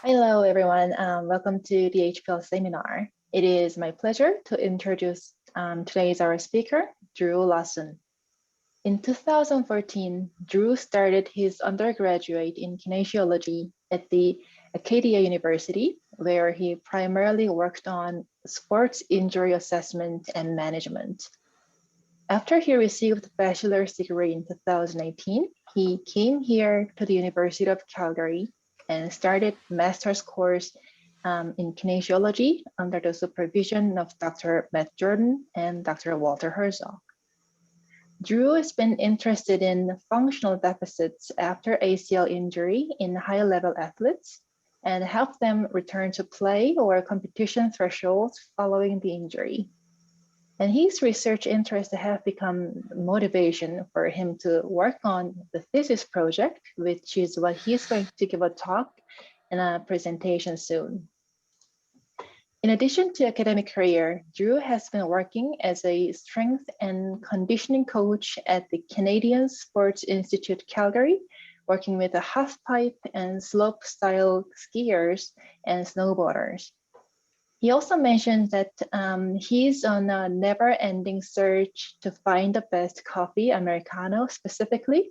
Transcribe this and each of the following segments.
Hello, everyone. Welcome to the HPL seminar. It is my pleasure to introduce today's our speaker, Drew Lawson. In 2014, Drew started his undergraduate in kinesiology at the Acadia University, where he primarily worked on sports injury assessment and management. After he received a bachelor's degree in 2018, he came here to the University of Calgary and started master's course in kinesiology under the supervision of Dr. Matt Jordan and Dr. Walter Herzog. Drew has been interested in functional deficits after ACL injury in high-level athletes and helped them return to play or competition thresholds following the injury. And his research interests have become motivation for him to work on the thesis project, which is what he's going to give a talk and a presentation soon. In addition to academic career, Drew has been working as a strength and conditioning coach at the Canadian Sports Institute Calgary, working with the half-pipe and slope-style skiers and snowboarders. He also mentioned that he's on a never-ending search to find the best coffee, Americano specifically.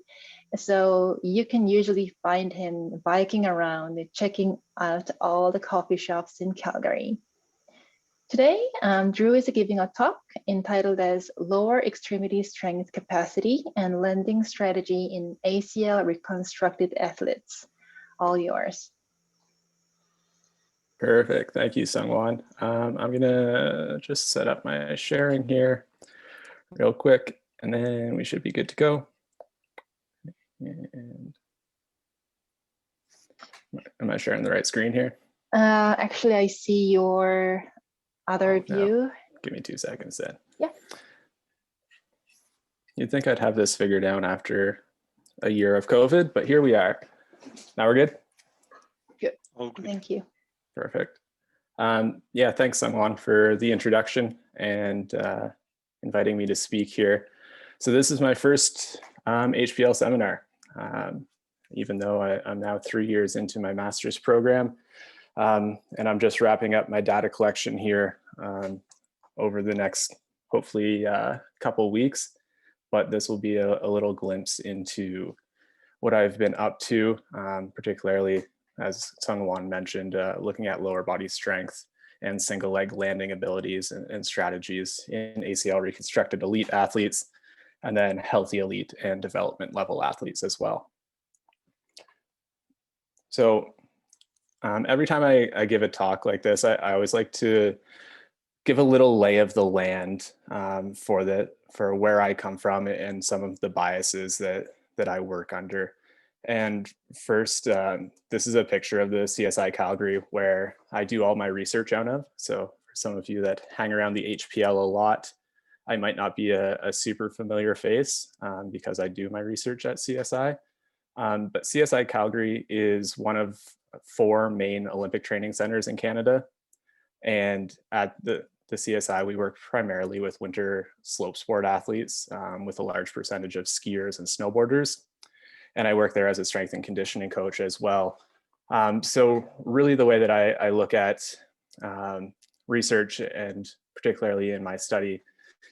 So you can usually find him biking around, checking out all the coffee shops in Calgary. Today, Drew is giving a talk entitled as Lower Extremity Strength Capacity and Landing Strategy in ACL-reconstructed Athletes. All yours. Perfect. Thank you, Sungwon. I'm going to just set up my sharing here real quick, and then we should be good to go. And am I sharing the right screen here? Actually, I see your other view. No. Give me 2 seconds then. Yeah. You'd think I'd have this figured out after a year of COVID, but here we are. Now we're good? Good. Thank you. Perfect. Yeah, thanks, Sungwon, for the introduction and inviting me to speak here. So this is my first HPL seminar, even though I'm now 3 years into my master's program. And I'm just wrapping up my data collection here over the next, hopefully, couple weeks. But this will be a little glimpse into what I've been up to, particularly, as Sungwon mentioned, looking at lower body strength and single leg landing abilities and strategies in ACL reconstructed elite athletes, and then healthy elite and development level athletes as well. So every time I give a talk like this, I always like to give a little lay of the land for where I come from and some of the biases that I work under. And first, this is a picture of the CSI Calgary where I do all my research out of. So for some of you that hang around the HPL a lot, I might not be a super familiar face because I do my research at CSI. But CSI Calgary is one of 4 main Olympic training centers in Canada. And at the CSI, we work primarily with winter slope sport athletes with a large percentage of skiers and snowboarders. And I work there as a strength and conditioning coach as well. So really the way that I look at research, and particularly in my study,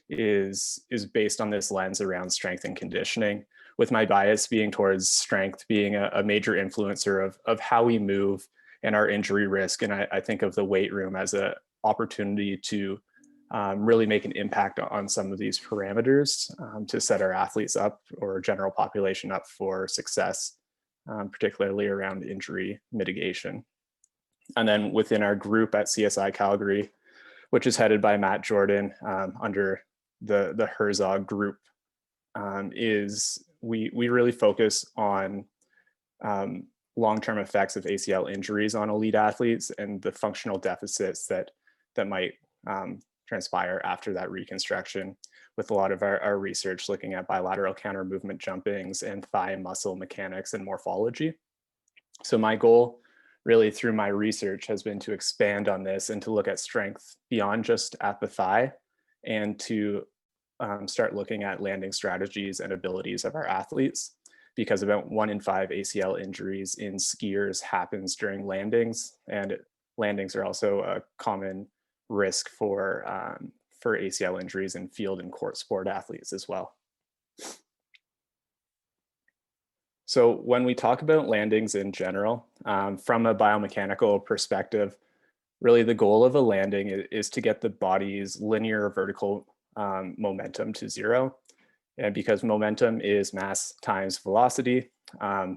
is based on this lens around strength and conditioning, with my bias being towards strength being a major influencer of how we move and our injury risk. And I think of the weight room as an opportunity to really make an impact on some of these parameters to set our athletes up or general population up for success, particularly around injury mitigation. And then within our group at CSI Calgary, which is headed by Matt Jordan under the Herzog group, is we really focus on long-term effects of ACL injuries on elite athletes and the functional deficits that might transpire after that reconstruction, with a lot of our research looking at bilateral counter movement jumpings and thigh muscle mechanics and morphology. So my goal really through my research has been to expand on this and to look at strength beyond just at the thigh, and to start looking at landing strategies and abilities of our athletes. because about 1 in 5 ACL injuries in skiers happens during landings, and landings are also a common risk for ACL injuries in field and court sport athletes as well. So when we talk about landings in general, from a biomechanical perspective, really the goal of a landing is to get the body's linear vertical momentum to 0. And because momentum is mass times velocity,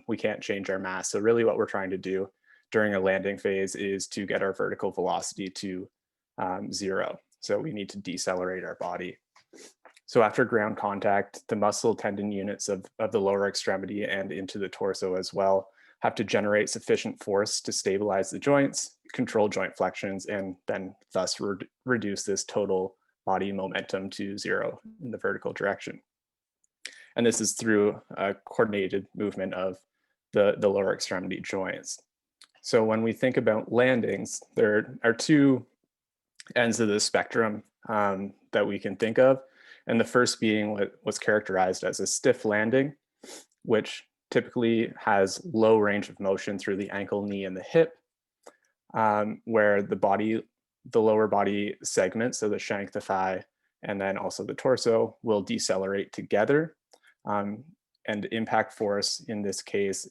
we can't change our mass. So really what we're trying to do during a landing phase is to get our vertical velocity to 0. So we need to decelerate our body. So after ground contact, the muscle tendon units of the lower extremity and into the torso as well have to generate sufficient force to stabilize the joints, control joint flexions, and then thus reduce this total body momentum to 0 in the vertical direction. And this is through a coordinated movement of the lower extremity joints. So when we think about landings, there are 2 ends of the spectrum that we can think of. And the first being what was characterized as a stiff landing, which typically has low range of motion through the ankle, knee, and the hip, where the lower body segment, so the shank, the thigh, and then also the torso will decelerate together. And impact force in this case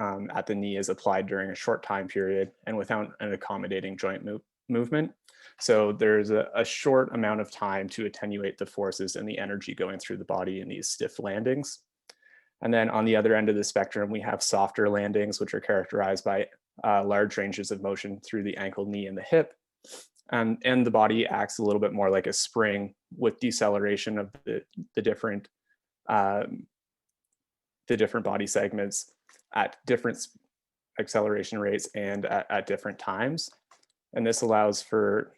at the knee is applied during a short time period and without an accommodating joint movement. So there's a short amount of time to attenuate the forces and the energy going through the body in these stiff landings. And then on the other end of the spectrum, we have softer landings, which are characterized by large ranges of motion through the ankle, knee, and the hip. And the body acts a little bit more like a spring with deceleration of the different body segments at different acceleration rates and at different times. And this allows for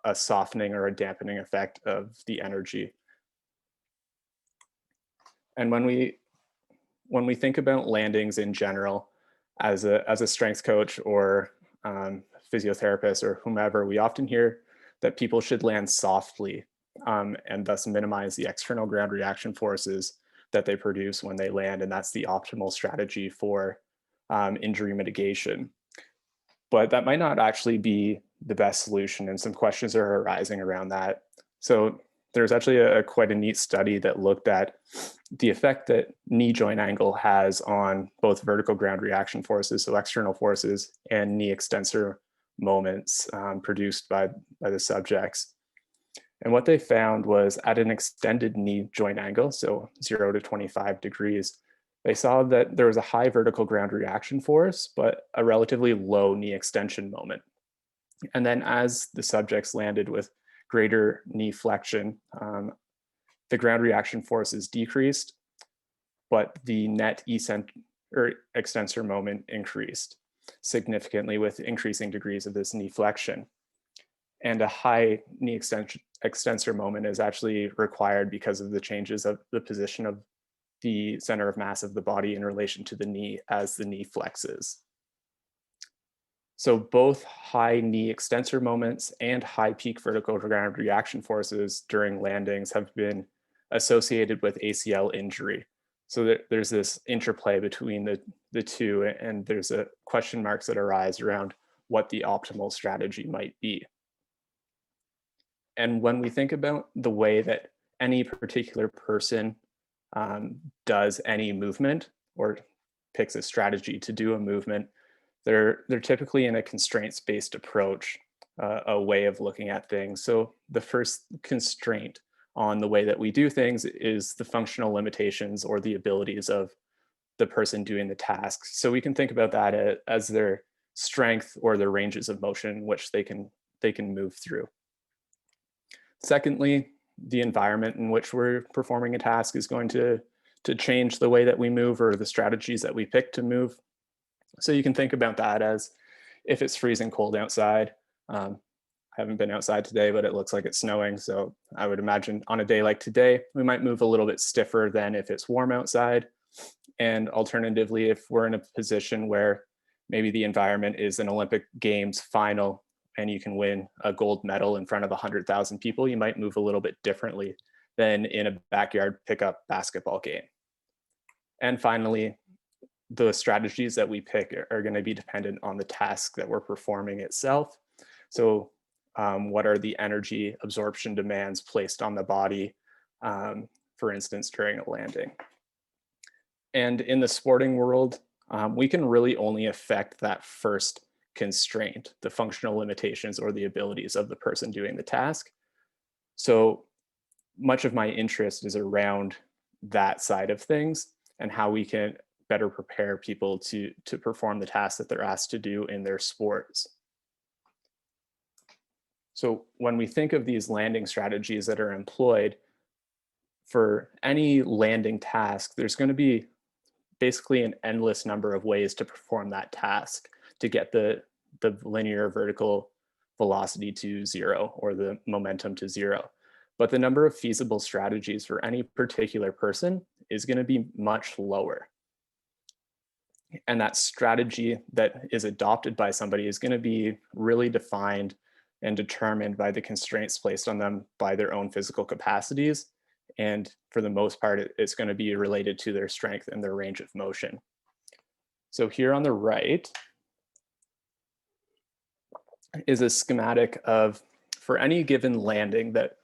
a softening or a dampening effect of the energy. And when we think about landings in general, as a strength coach or physiotherapist or whomever, we often hear that people should land softly and thus minimize the external ground reaction forces that they produce when they land. And that's the optimal strategy for injury mitigation. But that might not actually be the best solution, and some questions are arising around that. So there's actually quite a neat study that looked at the effect that knee joint angle has on both vertical ground reaction forces, so external forces, and knee extensor moments produced by the subjects. And what they found was at an extended knee joint angle, so 0 to 25 degrees, they saw that there was a high vertical ground reaction force, but a relatively low knee extension moment. And then as the subjects landed with greater knee flexion, the ground reaction forces decreased, but the net extensor moment increased significantly with increasing degrees of this knee flexion. And a high knee extensor moment is actually required because of the changes of the position of the center of mass of the body in relation to the knee as the knee flexes. So both high knee extensor moments and high peak vertical ground reaction forces during landings have been associated with ACL injury. So there's this interplay between the two, and there's a question marks that arise around what the optimal strategy might be. And when we think about the way that any particular person does any movement or picks a strategy to do a movement, they're typically in a constraints-based approach, a way of looking at things. So the first constraint on the way that we do things is the functional limitations or the abilities of the person doing the task. So we can think about that as their strength or their ranges of motion which they can move through. Secondly, the environment in which we're performing a task is going to change the way that we move or the strategies that we pick to move. So you can think about that as if it's freezing cold outside. I haven't been outside today, but it looks like it's snowing. So I would imagine on a day like today, we might move a little bit stiffer than if it's warm outside. And alternatively, if we're in a position where maybe the environment is an Olympic Games final and you can win a gold medal in front of 100,000 people, you might move a little bit differently than in a backyard pickup basketball game. And finally, the strategies that we pick are going to be dependent on the task that we're performing itself. So what are the energy absorption demands placed on the body, for instance, during a landing? And in the sporting world, we can really only affect that first constraint, the functional limitations or the abilities of the person doing the task. So much of my interest is around that side of things and how we can better prepare people to perform the tasks that they're asked to do in their sports. So when we think of these landing strategies that are employed for any landing task, there's going to be basically an endless number of ways to perform that task to get the linear vertical velocity to zero or the momentum to zero. But the number of feasible strategies for any particular person is going to be much lower. And that strategy that is adopted by somebody is going to be really defined and determined by the constraints placed on them by their own physical capacities. And for the most part, it's going to be related to their strength and their range of motion. So here on the right is a schematic of, for any given landing that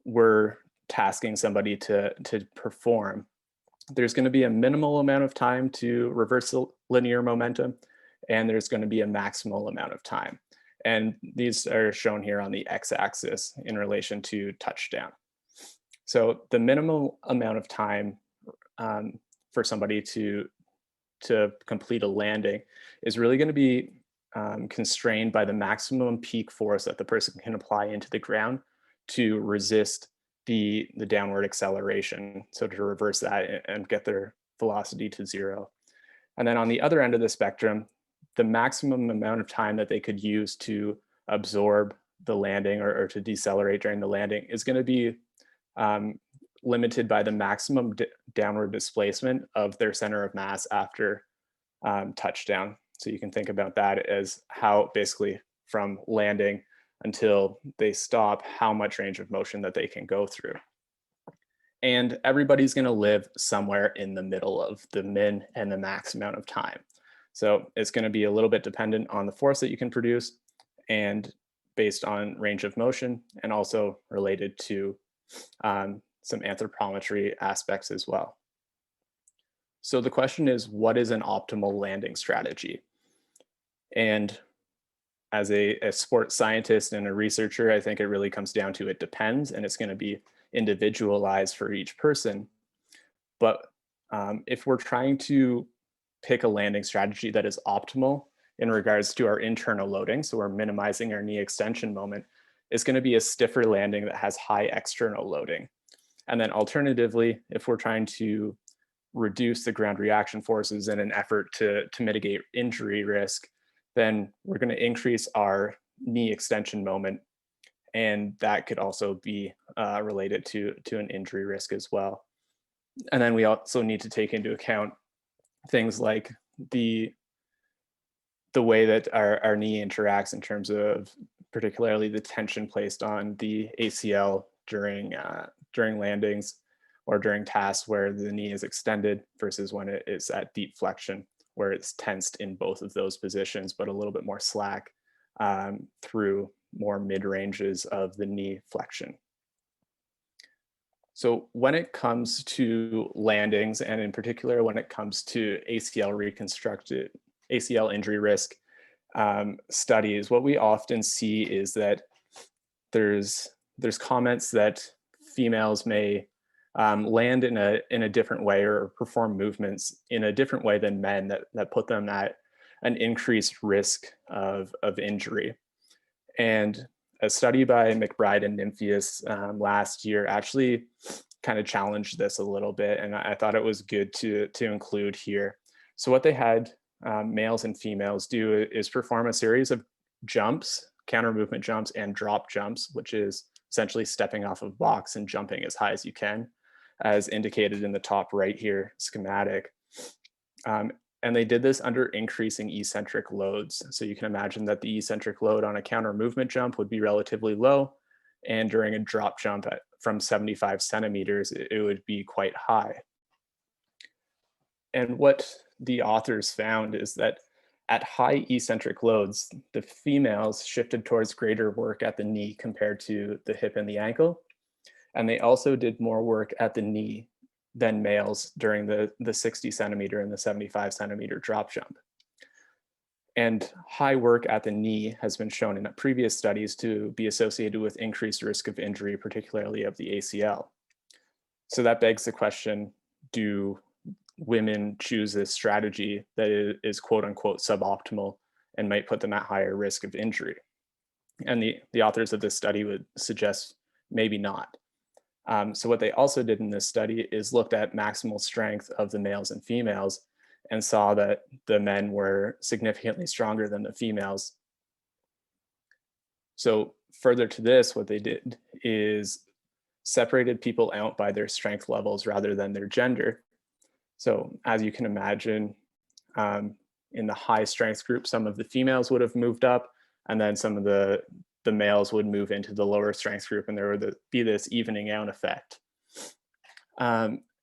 we're tasking somebody to perform, there's going to be a minimal amount of time to reverse the linear momentum, and there's going to be a maximal amount of time. And these are shown here on the x-axis in relation to touchdown. So the minimum amount of time for somebody to complete a landing is really going to be constrained by the maximum peak force that the person can apply into the ground to resist the downward acceleration, so to reverse that and get their velocity to zero. And then on the other end of the spectrum, the maximum amount of time that they could use to absorb the landing or to decelerate during the landing is going to be limited by the maximum downward displacement of their center of mass after touchdown. So you can think about that as how basically from landing until they stop, how much range of motion that they can go through. And everybody's going to live somewhere in the middle of the min and the max amount of time. So it's going to be a little bit dependent on the force that you can produce and based on range of motion, and also related to some anthropometry aspects as well. So the question is, what is an optimal landing strategy? And as a sports scientist and a researcher, I think it really comes down to it depends, and it's going to be individualized for each person. But if we're trying to pick a landing strategy that is optimal in regards to our internal loading, so we're minimizing our knee extension moment, it's going to be a stiffer landing that has high external loading. And then alternatively, if we're trying to reduce the ground reaction forces in an effort to mitigate injury risk, then we're going to increase our knee extension moment. And that could also be related to an injury risk as well. And then we also need to take into account things like the way that our knee interacts in terms of particularly the tension placed on the ACL during landings or during tasks where the knee is extended versus when it is at deep flexion, where it's tensed in both of those positions, but a little bit more slack through more mid-ranges of the knee flexion. So when it comes to landings, and in particular when it comes to ACL-reconstructed, ACL injury risk studies, what we often see is that there's comments that females may land in a different way or perform movements in a different way than men that put them at an increased risk of injury. And a study by Mcbride and nymphus last year actually kind of challenged this a little bit, and I thought it was good to include here. So what they had males and females do is perform a series of jumps, counter movement jumps and drop jumps, which is essentially stepping off of box and jumping as high as you can, as indicated in the top right here schematic. And they did this under increasing eccentric loads. So you can imagine that the eccentric load on a counter movement jump would be relatively low. And during a drop jump from 75 centimeters, it would be quite high. And what the authors found is that at high eccentric loads, the females shifted towards greater work at the knee compared to the hip and the ankle. And they also did more work at the knee than males during the 60 centimeter and the 75 centimeter drop jump. And high work at the knee has been shown in previous studies to be associated with increased risk of injury, particularly of the ACL. So that begs the question, do women choose this strategy that is quote unquote suboptimal and might put them at higher risk of injury? And the authors of this study would suggest maybe not. So what they also did in this study is looked at maximal strength of the males and females and saw that the men were significantly stronger than the females. So further to this, what they did is separated people out by their strength levels rather than their gender. So as you can imagine, in the high strength group, some of the females would have moved up, and then some of the males would move into the lower strength group, and there would be this evening out effect.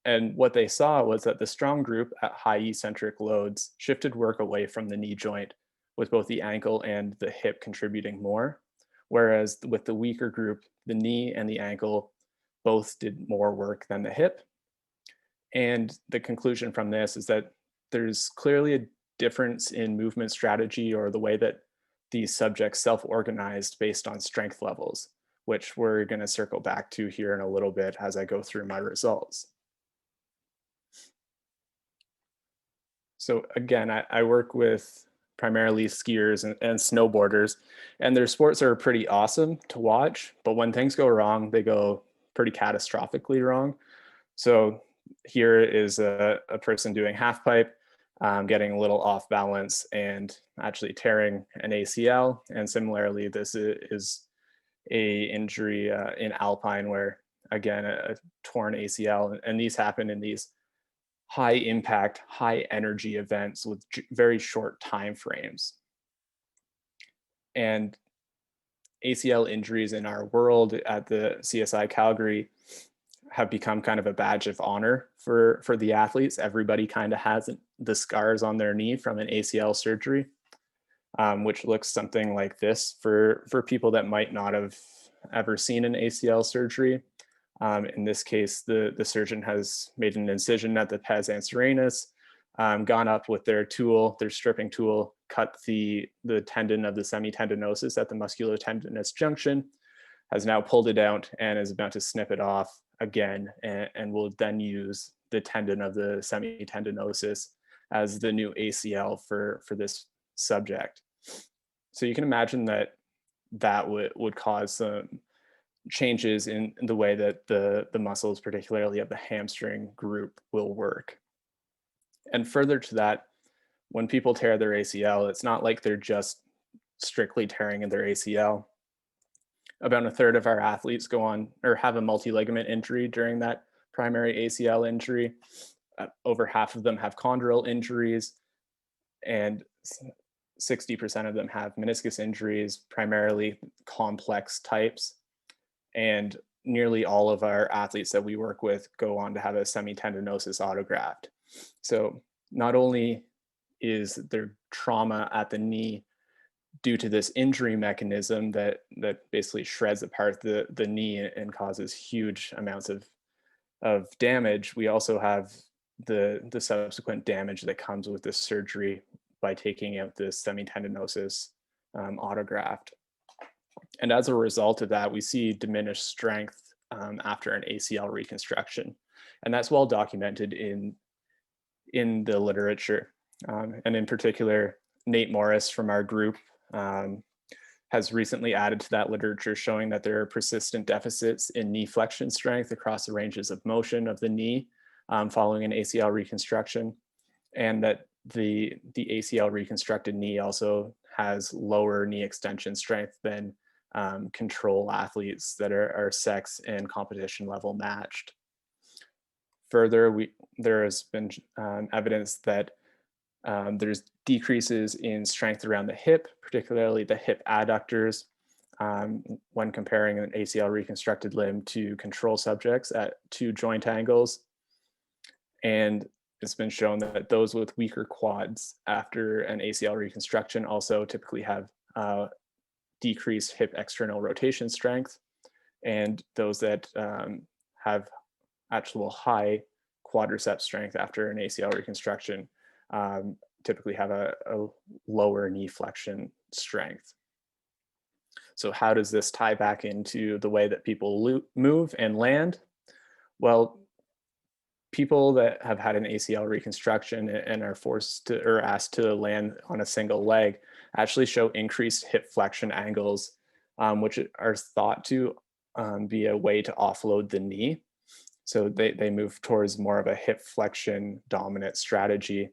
And what they saw was that the strong group at high eccentric loads shifted work away from the knee joint, with both the ankle and the hip contributing more. Whereas with the weaker group, the knee and the ankle both did more work than the hip. And the conclusion from this is that there's clearly a difference in movement strategy or the way that these subjects self-organized based on strength levels, which we're going to circle back to here in a little bit as I go through my results. So again, I work with primarily skiers and snowboarders, and their sports are pretty awesome to watch, but when things go wrong, they go pretty catastrophically wrong. So here is a person doing half pipe, getting a little off balance and actually tearing an ACL. And similarly, this is a injury in alpine where, again, a torn ACL. And these happen in these high impact, high energy events with very short time frames. And ACL injuries in our world at the CSI Calgary have become kind of a badge of honor for the athletes. Everybody kind of has the scars on their knee from an ACL surgery, which looks something like this for people that might not have ever seen an ACL surgery. In this case, the surgeon has made an incision at the pes anseranus, gone up with their tool, their stripping tool, cut the tendon of the semitendinosus at the musculotendinous junction, has now pulled it out and is about to snip it off again, and will then use the tendon of the semitendinosus as the new ACL for this subject. So you can imagine that would cause some changes in the way that the muscles, particularly of the hamstring group, will work. And further to that, when people tear their ACL, it's not like they're just strictly tearing in their ACL. About a third of our athletes go on or have a multiligament injury during that primary ACL injury. Over half of them have chondral injuries, and 60% of them have meniscus injuries, primarily complex types. And nearly all of our athletes that we work with go on to have a semitendinosus autograft. So not only is there trauma at the knee due to this injury mechanism that basically shreds apart the knee and causes huge amounts of damage, we also have the subsequent damage that comes with this surgery by taking out this semitendinosus autograft. And as a result of that, we see diminished strength after an ACL reconstruction. And that's well documented in the literature. And in particular, Nate Morris from our group has recently added to that literature showing that there are persistent deficits in knee flexion strength across the ranges of motion of the knee following an ACL reconstruction, and that the ACL reconstructed knee also has lower knee extension strength than control athletes that are sex and competition level matched. Further, there has been evidence that there's decreases in strength around the hip, particularly the hip adductors, when comparing an ACL reconstructed limb to control subjects at 2 joint angles. And it's been shown that those with weaker quads after an ACL reconstruction also typically have decreased hip external rotation strength, and those that have actual high quadricep strength after an ACL reconstruction typically have a lower knee flexion strength. So how does this tie back into the way that people move and land? Well, people that have had an ACL reconstruction and are forced to or asked to land on a single leg actually show increased hip flexion angles, which are thought to be a way to offload the knee. So they move towards more of a hip flexion dominant strategy,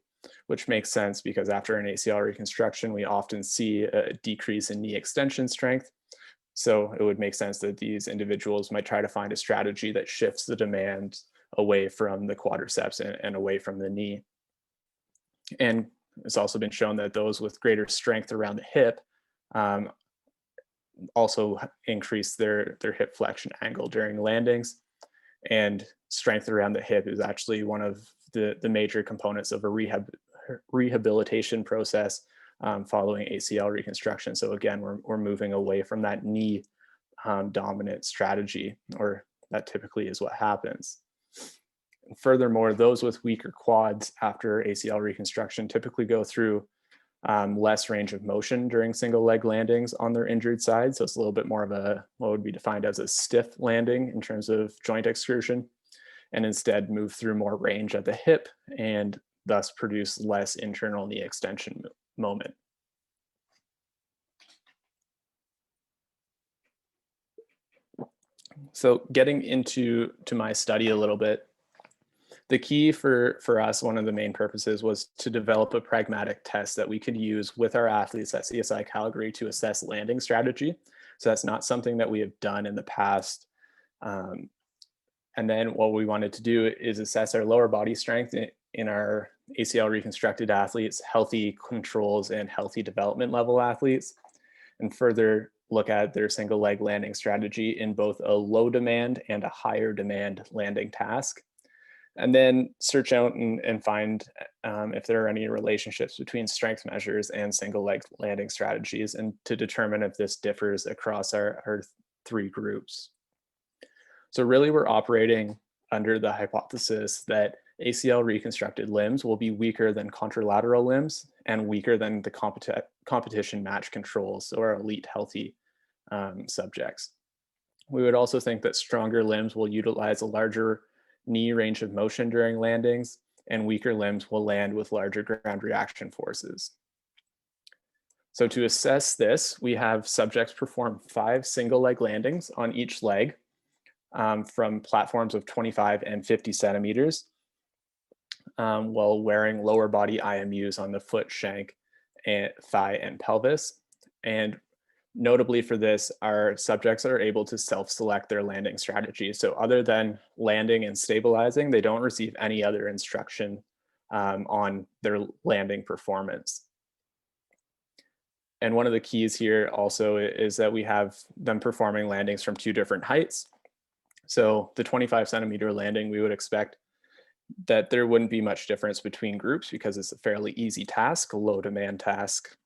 which makes sense because after an ACL reconstruction, we often see a decrease in knee extension strength. So it would make sense that these individuals might try to find a strategy that shifts the demand away from the quadriceps and away from the knee. And it's also been shown that those with greater strength around the hip also increase their hip flexion angle during landings. And strength around the hip is actually one of the major components of a rehabilitation process following ACL reconstruction. So again, we're moving away from that knee dominant strategy, or that typically is what happens. And furthermore, those with weaker quads after ACL reconstruction typically go through less range of motion during single leg landings on their injured side. So it's a little bit more of a, what would be defined as a stiff landing in terms of joint excursion, and instead move through more range at the hip and thus produce less internal knee extension moment. So getting into my study a little bit, the key for us, one of the main purposes was to develop a pragmatic test that we could use with our athletes at CSI Calgary to assess landing strategy. So that's not something that we have done in the past. And then what we wanted to do is assess our lower body strength in our ACL reconstructed athletes, healthy controls, and healthy development level athletes, and further look at their single leg landing strategy in both a low demand and a higher demand landing task. And then search out and find if there are any relationships between strength measures and single leg landing strategies, and to determine if this differs across our three groups. So really we're operating under the hypothesis that ACL reconstructed limbs will be weaker than contralateral limbs and weaker than the competition match controls or elite healthy subjects. We would also think that stronger limbs will utilize a larger knee range of motion during landings, and weaker limbs will land with larger ground reaction forces. So to assess this, we have subjects perform 5 single leg landings on each leg from platforms of 25 and 50 centimeters while wearing lower body IMUs on the foot, shank, and thigh, and pelvis. And notably for this, our subjects are able to self-select their landing strategy. So other than landing and stabilizing, they don't receive any other instruction on their landing performance. And one of the keys here also is that we have them performing landings from 2 different heights. So the 25 centimeter landing, we would expect that there wouldn't be much difference between groups because it's a fairly easy task, a low demand task.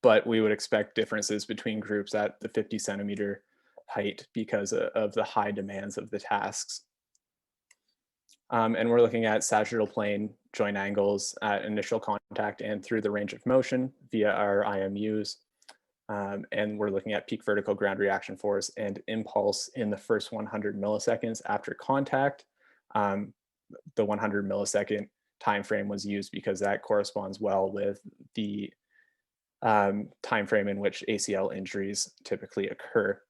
But we would expect differences between groups at the 50 centimeter height because of the high demands of the tasks. And we're looking at sagittal plane joint angles at initial contact and through the range of motion via our IMUs. And we're looking at peak vertical ground reaction force and impulse in the first 100 milliseconds after contact. The 100 millisecond time frame was used because that corresponds well with the time frame in which ACL injuries typically occur.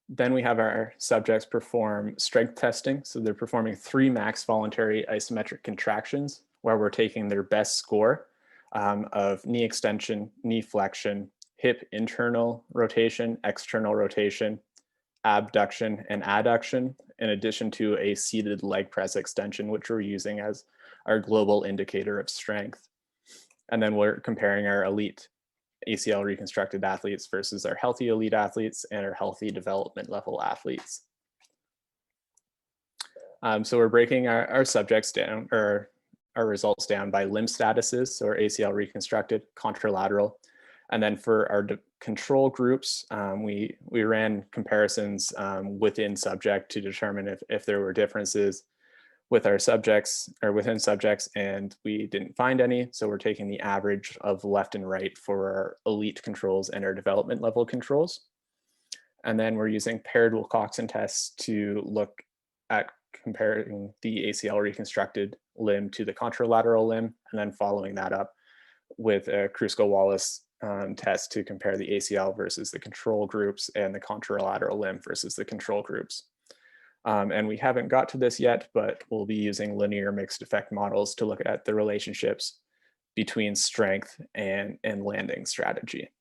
Then we have our subjects perform strength testing. So they're performing 3 max voluntary isometric contractions where we're taking their best score of knee extension, knee flexion, hip internal rotation, external rotation, abduction, and adduction, in addition to a seated leg press extension, which we're using as our global indicator of strength. And then we're comparing our elite ACL reconstructed athletes versus our healthy elite athletes and our healthy development level athletes. So we're breaking our subjects down, or our results down, by limb statuses, so our ACL reconstructed, contralateral. And then for our control groups, we ran comparisons within subject to determine if there were differences with our subjects or within subjects, and we didn't find any. So we're taking the average of left and right for our elite controls and our development level controls. And then we're using paired Wilcoxon tests to look at comparing the ACL reconstructed limb to the contralateral limb, and then following that up with a Kruskal-Wallis test to compare the ACL versus the control groups and the contralateral limb versus the control groups. And we haven't got to this yet, but we'll be using linear mixed effect models to look at the relationships between strength and landing strategy.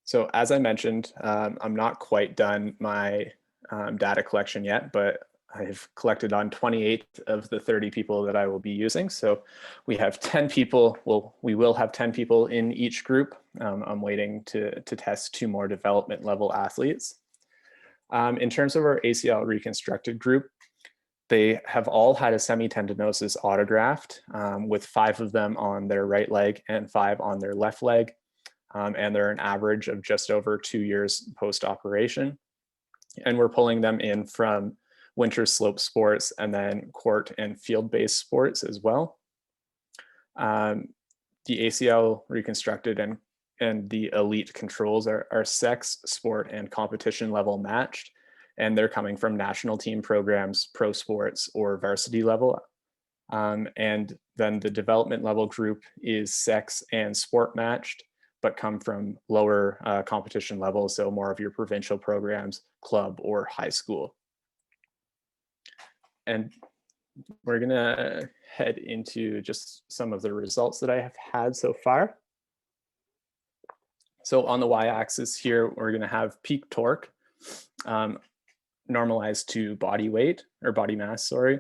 So as I mentioned, I'm not quite done my data collection yet, but I've collected on 28 of the 30 people that I will be using. So we have 10 people, we will have 10 people in each group. I'm waiting to test 2 more development level athletes. In terms of our ACL reconstructed group, they have all had a semitendinosus autograft, with 5 of them on their right leg and 5 on their left leg. And they're an average of just over 2 years post-operation. And we're pulling them in from winter slope sports and then court and field-based sports as well. The ACL reconstructed and the elite controls are sex, sport, and competition level matched. And they're coming from national team programs, pro sports, or varsity level. And then the development level group is sex and sport matched, but come from lower competition levels, so more of your provincial programs, club, or high school. And we're gonna head into just some of the results that I have had so far. So on the y-axis here, we're gonna have peak torque normalized to body weight, or body mass, sorry.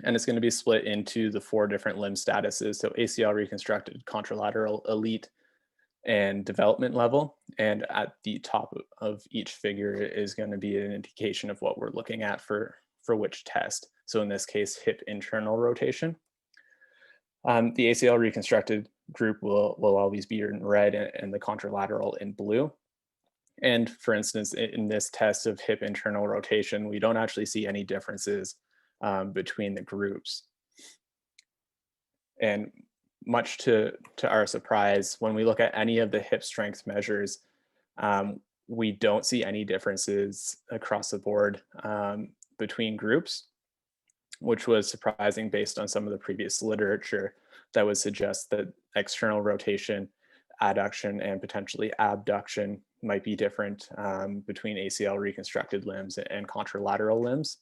And it's gonna be split into the 4 different limb statuses, so ACL reconstructed, contralateral, elite, and development level. And at the top of each figure is going to be an indication of what we're looking at for which test. So in this case, hip internal rotation. The ACL reconstructed group will always be in red and the contralateral in blue. And for instance, in this test of hip internal rotation, we don't actually see any differences between the groups. And much to our surprise, when we look at any of the hip strength measures, we don't see any differences across the board between groups, which was surprising based on some of the previous literature that would suggest that external rotation, adduction, and potentially abduction might be different between ACL reconstructed limbs and contralateral limbs.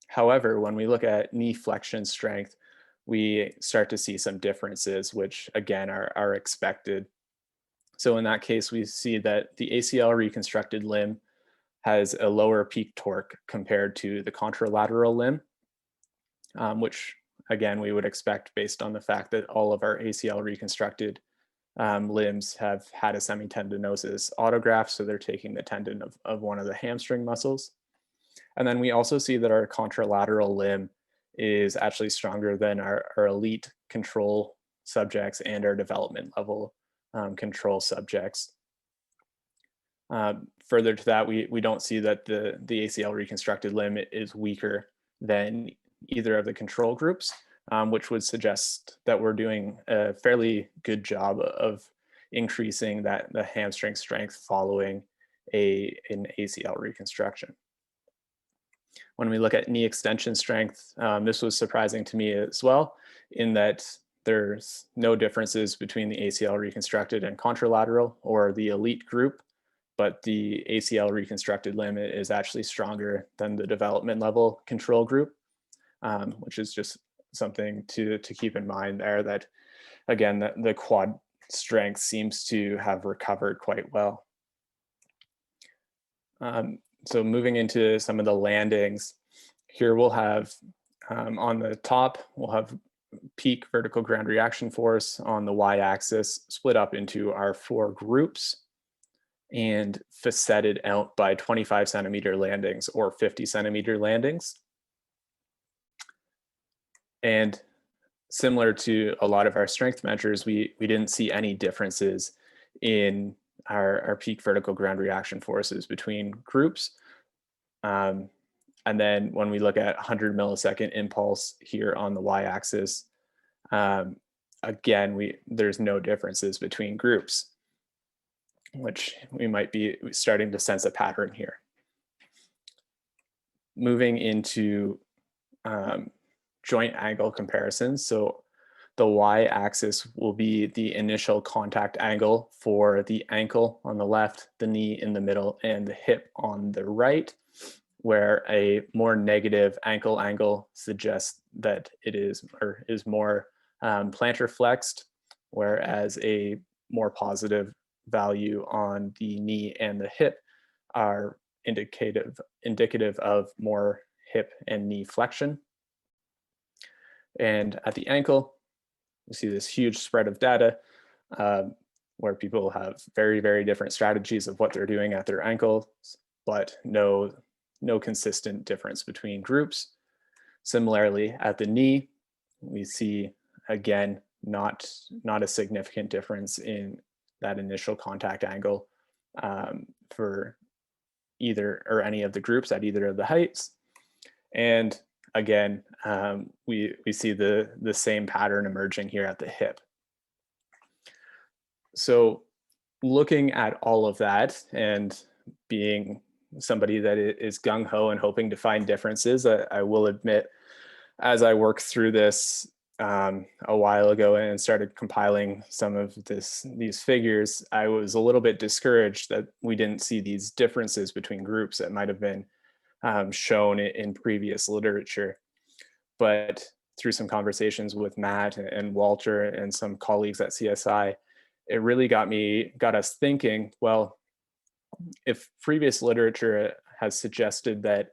However, when we look at knee flexion strength, we start to see some differences, which again are expected. So in that case, we see that the ACL reconstructed limb has a lower peak torque compared to the contralateral limb, which again, we would expect based on the fact that all of our ACL reconstructed limbs have had a semitendinosus autograft, so they're taking the tendon of one of the hamstring muscles. And then we also see that our contralateral limb is actually stronger than our elite control subjects and our development level control subjects. Further to that, we don't see that the ACL reconstructed limb is weaker than either of the control groups, which would suggest that we're doing a fairly good job of increasing the hamstring strength following an ACL reconstruction. When we look at knee extension strength, this was surprising to me as well, in that there's no differences between the ACL reconstructed and contralateral or the elite group, but the ACL reconstructed limb is actually stronger than the development level control group, which is just something to keep in mind there, that again, the quad strength seems to have recovered quite well. So moving into some of the landings, here we'll have on the top, we'll have peak vertical ground reaction force on the y-axis split up into our 4 groups. and facetted out by 25 centimeter landings or 50 centimeter landings. And similar to a lot of our strength measures, we didn't see any differences in our peak vertical ground reaction forces between groups. And then when we look at 100 millisecond impulse here on the y-axis, again, there's no differences between groups, which we might be starting to sense a pattern here. Moving into joint angle comparisons. So the y-axis will be the initial contact angle for the ankle on the left, the knee in the middle, and the hip on the right, where a more negative ankle angle suggests that it is more plantar flexed, whereas a more positive value on the knee and the hip are indicative of more hip and knee flexion. And at the ankle, you see this huge spread of data where people have very, very different strategies of what they're doing at their ankles, but no consistent difference between groups. Similarly, at the knee, we see, again, not a significant difference in that initial contact angle for either or any of the groups at either of the heights. And again, we see the same pattern emerging here at the hip. So looking at all of that and being somebody that is gung-ho and hoping to find differences, I will admit, as I worked through this a while ago and started compiling some of these figures, I was a little bit discouraged that we didn't see these differences between groups that might have been shown in previous literature. But through some conversations with Matt and Walter and some colleagues at CSI, it really got us thinking, well, if previous literature has suggested that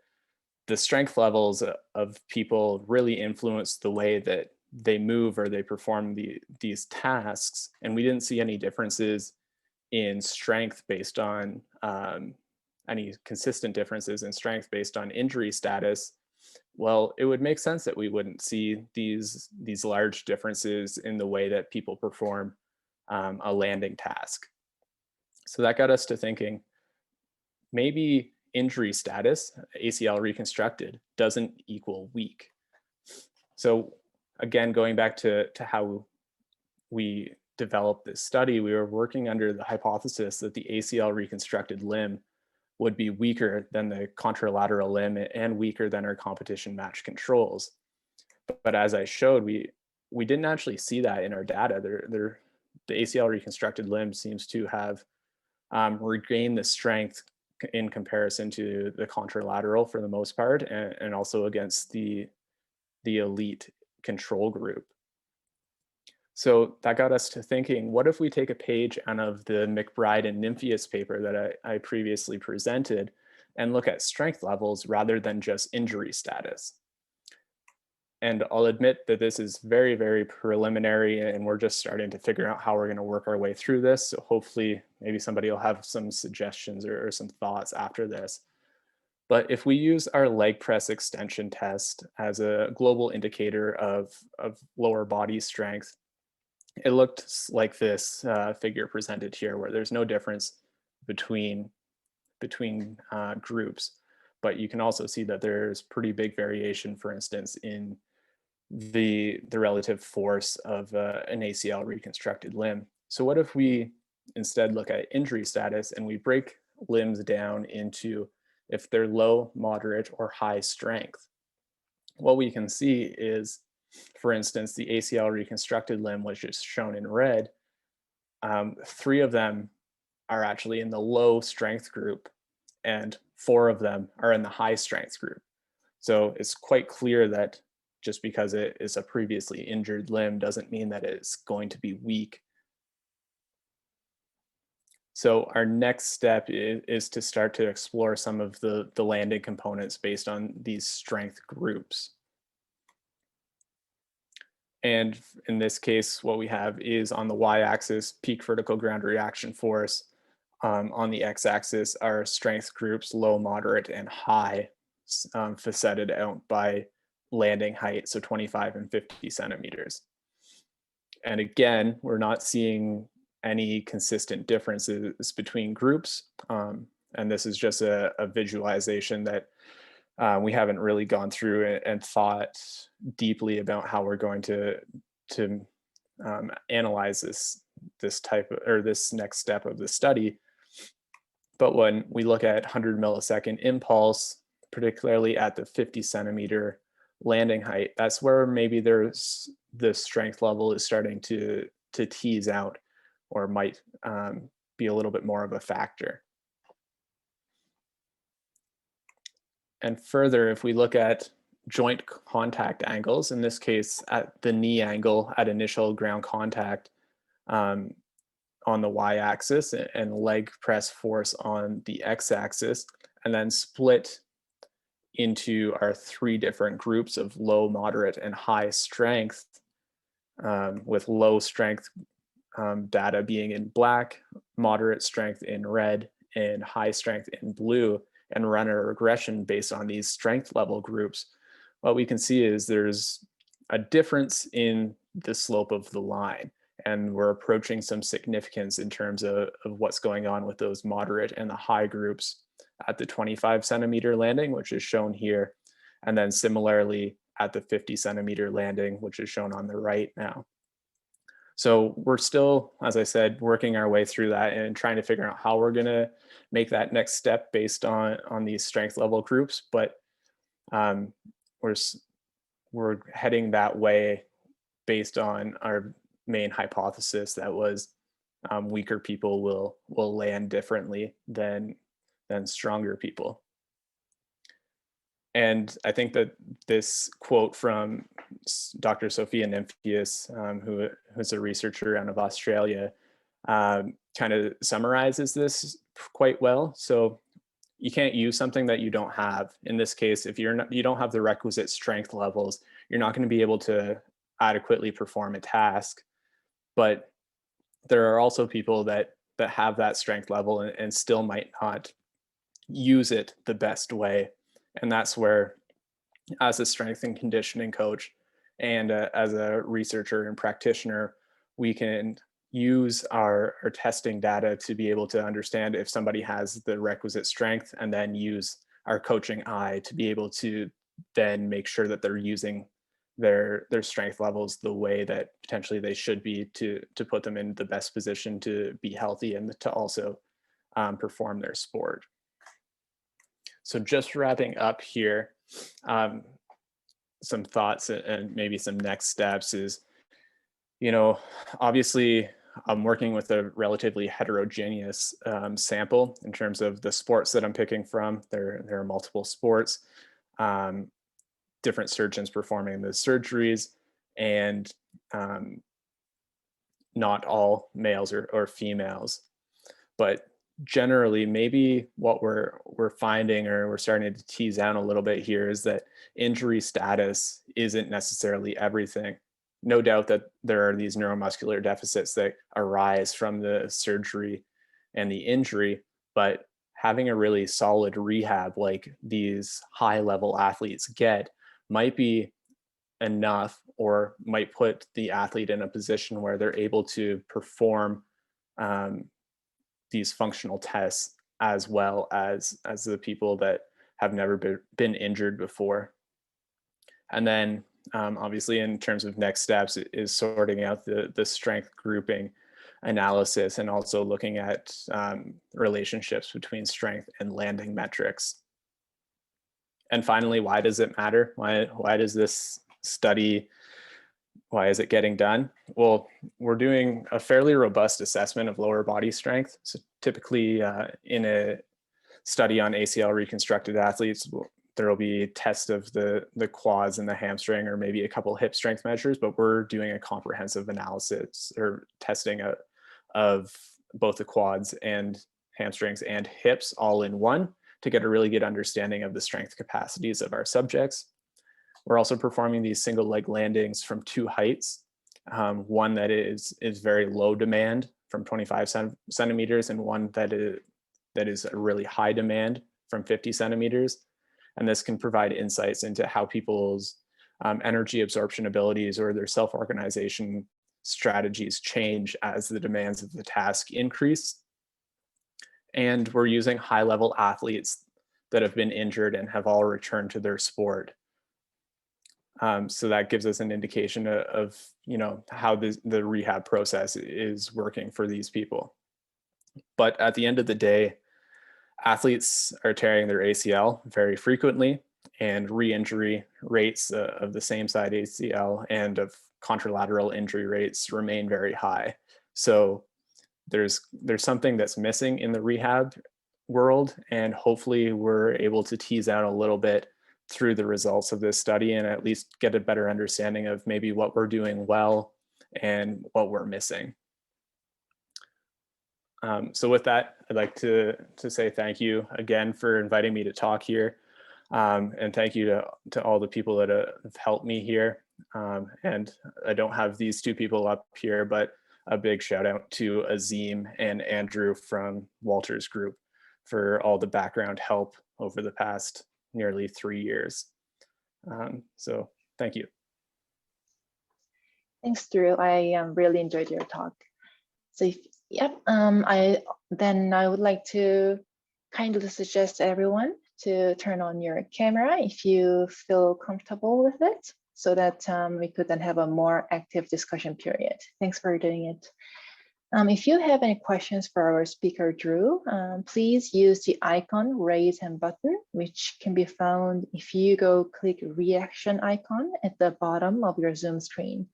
the strength levels of people really influence the way that they move or they perform these tasks, and we didn't see any differences in strength based on any consistent differences in strength based on injury status, well, it would make sense that we wouldn't see these large differences in the way that people perform a landing task. So that got us to thinking, maybe injury status, ACL reconstructed, doesn't equal weak. So again, going back to how we developed this study, we were working under the hypothesis that the ACL reconstructed limb would be weaker than the contralateral limb and weaker than our competition match controls. But as I showed, we didn't actually see that in our data. The ACL reconstructed limb seems to have regained the strength in comparison to the contralateral for the most part, and also against the elite control group. So that got us to thinking, what if we take a page out of the Mcbride and nymphus paper that I previously presented and look at strength levels rather than just injury status? And I'll admit that this is very, very preliminary, and we're just starting to figure out how we're going to work our way through this. So hopefully maybe somebody will have some suggestions or some thoughts after this. But if we use our leg press extension test as a global indicator of lower body strength, it looked like this figure presented here, where there's no difference between groups, but you can also see that there's pretty big variation, for instance, in the relative force of an ACL reconstructed limb. So what if we instead look at injury status and we break limbs down into if they're low, moderate, or high strength? What we can see is, for instance, the ACL reconstructed limb, which is shown in red, 3 of them are actually in the low strength group and 4 of them are in the high strength group. So it's quite clear that just because it is a previously injured limb doesn't mean that it's going to be weak. So our next step is to start to explore some of the landing components based on these strength groups. And in this case, what we have is on the y-axis, peak vertical ground reaction force. on the x-axis are strength groups, low, moderate, and high, faceted out by landing height, so 25 and 50 centimeters. And again, we're not seeing any consistent differences between groups. And this is just a visualization that we haven't really gone through and thought deeply about how we're going to analyze this type of, or this next step of the study. But when we look at 100 millisecond impulse, particularly at the 50 centimeter landing height, that's where maybe there's the strength level is starting to tease out, or might be a little bit more of a factor. And further, if we look at joint contact angles, in this case at the knee angle at initial ground contact on the y-axis, and leg press force on the x-axis, and then split into our 3 different groups of low, moderate, and high strength, with low strength data being in black, moderate strength in red, and high strength in blue, and run a regression based on these strength level groups, what we can see is there's a difference in the slope of the line. And we're approaching some significance in terms of what's going on with those moderate and the high groups at the 25 centimeter landing, which is shown here. And then similarly at the 50 centimeter landing, which is shown on the right now. So we're still, as I said, working our way through that and trying to figure out how we're going to make that next step based on these strength level groups. But we're heading that way based on our main hypothesis that was weaker people will land differently than stronger people. And I think that this quote from Dr. Sophia Nymphius, who's a researcher out of Australia, kind of summarizes this quite well. So you can't use something that you don't have. In this case, if you don't have the requisite strength levels, you're not going to be able to adequately perform a task. But there are also people that have that strength level and still might not use it the best way. And that's where, as a strength and conditioning coach and as a researcher and practitioner, we can use our testing data to be able to understand if somebody has the requisite strength, and then use our coaching eye to be able to then make sure that they're using their strength levels the way that potentially they should be to put them in the best position to be healthy and to also perform their sport. So just wrapping up here, some thoughts and maybe some next steps is, obviously I'm working with a relatively heterogeneous sample in terms of the sports that I'm picking from. There are multiple sports, different surgeons performing the surgeries, and not all males or females. But generally, maybe what we're finding, or we're starting to tease out a little bit here, is that injury status isn't necessarily everything. No doubt that there are these neuromuscular deficits that arise from the surgery and the injury, but having a really solid rehab like these high-level athletes get might be enough, or might put the athlete in a position where they're able to perform these functional tests as well as the people that have never been injured before. And then obviously, in terms of next steps, is sorting out the strength grouping analysis, and also looking at relationships between strength and landing metrics. And finally, why does it matter? Why does this study, why is it getting done? Well, we're doing a fairly robust assessment of lower body strength. So typically in a study on ACL reconstructed athletes, there will be tests of the quads and the hamstring, or maybe a couple hip strength measures, but we're doing a comprehensive analysis or testing of both the quads and hamstrings and hips all in one, to get a really good understanding of the strength capacities of our subjects. We're also performing these single leg landings from 2 heights. One that is very low demand from 25 centimeters and one that is a really high demand from 50 centimeters. And this can provide insights into how people's energy absorption abilities or their self-organization strategies change as the demands of the task increase. And we're using high-level athletes that have been injured and have all returned to their sport. So that gives us an indication of how the rehab process is working for these people. But at the end of the day, athletes are tearing their ACL very frequently, and re-injury rates of the same side ACL and of contralateral injury rates remain very high. So there's something that's missing in the rehab world, and hopefully we're able to tease out a little bit through the results of this study and at least get a better understanding of maybe what we're doing well and what we're missing. So with that, I'd like to say thank you again for inviting me to talk here. And thank you to all the people that have helped me here. And I don't have these two people up here, but a big shout out to Azim and Andrew from Walter's group for all the background help over the past nearly 3 years. So thank you. Thanks, Drew. I really enjoyed your talk. So I would like to kindly suggest everyone to turn on your camera if you feel comfortable with it, so that we could then have a more active discussion period. Thanks for doing it. If you have any questions for our speaker, Drew, please use the icon raise hand button, which can be found if you go click reaction icon at the bottom of your Zoom screen.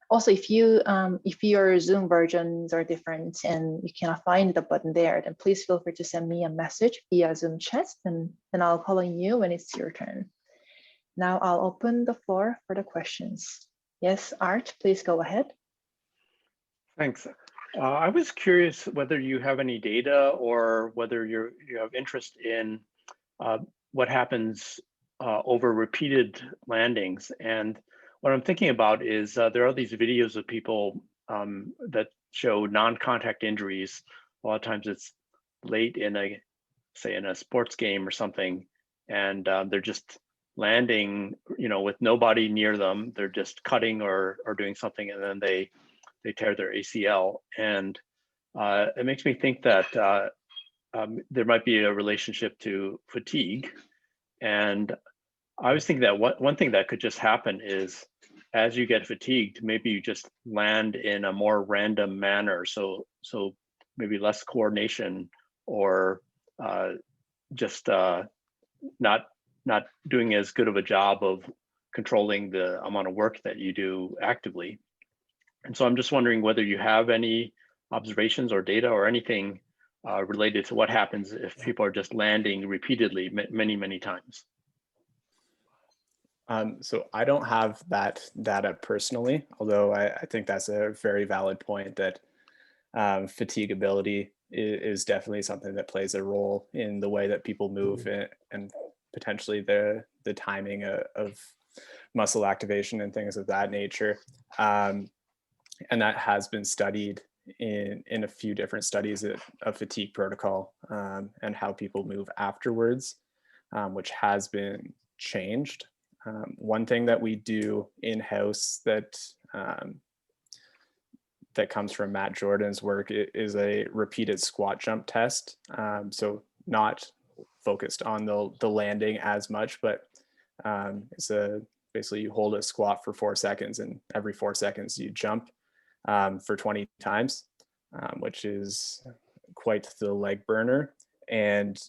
Also, if your Zoom versions are different and you cannot find the button there, then please feel free to send me a message via Zoom chat, and then I'll call on you when it's your turn. Now I'll open the floor for the questions. Yes, Art, please go ahead. Thanks. I was curious whether you have any data or whether you have interest in what happens over repeated landings. And what I'm thinking about is there are these videos of people that show non-contact injuries. A lot of times it's late in say in a sports game or something, and they're just landing, with nobody near them. They're just cutting or doing something, and then they tear their ACL. And it makes me think that there might be a relationship to fatigue. And I was thinking that one thing that could just happen is, as you get fatigued, maybe you just land in a more random manner. So maybe less coordination, or just not doing as good of a job of controlling the amount of work that you do actively. And so I'm just wondering whether you have any observations or data or anything related to what happens if people are just landing repeatedly many times. So I don't have that data personally, although I think that's a very valid point that fatigability is definitely something that plays a role in the way that people move and potentially the timing of muscle activation and things of that nature. And that has been studied in a few different studies of fatigue protocol and how people move afterwards, which has been changed. One thing that we do in-house that comes from Matt Jordan's work is a repeated squat jump test. So not focused on the landing as much, but it's basically you hold a squat for 4 seconds, and every 4 seconds you jump for 20 times, which is quite the leg burner. And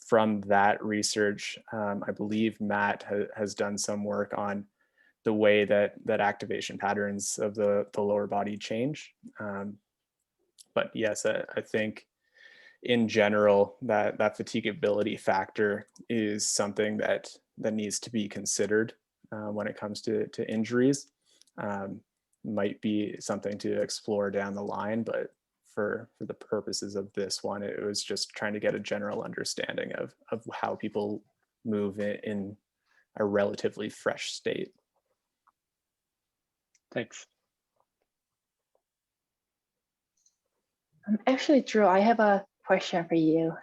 from that research, I believe Matt has done some work on the way that activation patterns of the lower body change. But yes, I think in general that fatigability factor is something that needs to be considered when it comes to injuries. Might be something to explore down the line, but for the purposes of this one, it was just trying to get a general understanding of how people move in a relatively fresh state. Thanks. Actually, Drew, I have a question for you.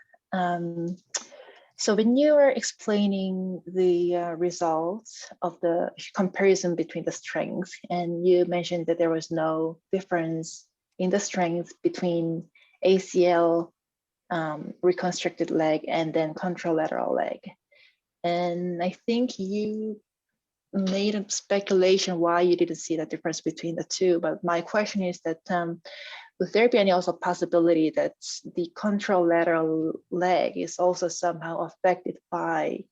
So when you were explaining the results of the comparison between the strengths, and you mentioned that there was no difference in the strength between ACL reconstructed leg and then contralateral leg. And I think you made a speculation why you didn't see the difference between the two. But my question is that would there be any also possibility that the contralateral leg is also somehow affected by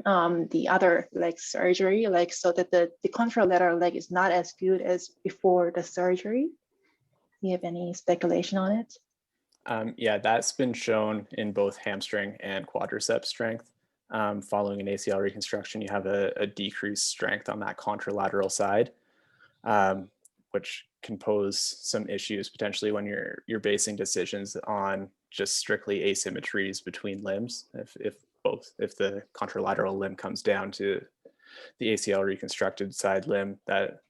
the other leg surgery, like so that the contralateral leg is not as good as before the surgery? Do you have any speculation on it? Yeah, that's been shown in both hamstring and quadricep strength. Following an ACL reconstruction, you have a decreased strength on that contralateral side, which can pose some issues potentially when you're basing decisions on just strictly asymmetries between limbs. If the contralateral limb comes down to the ACL reconstructed side limb, that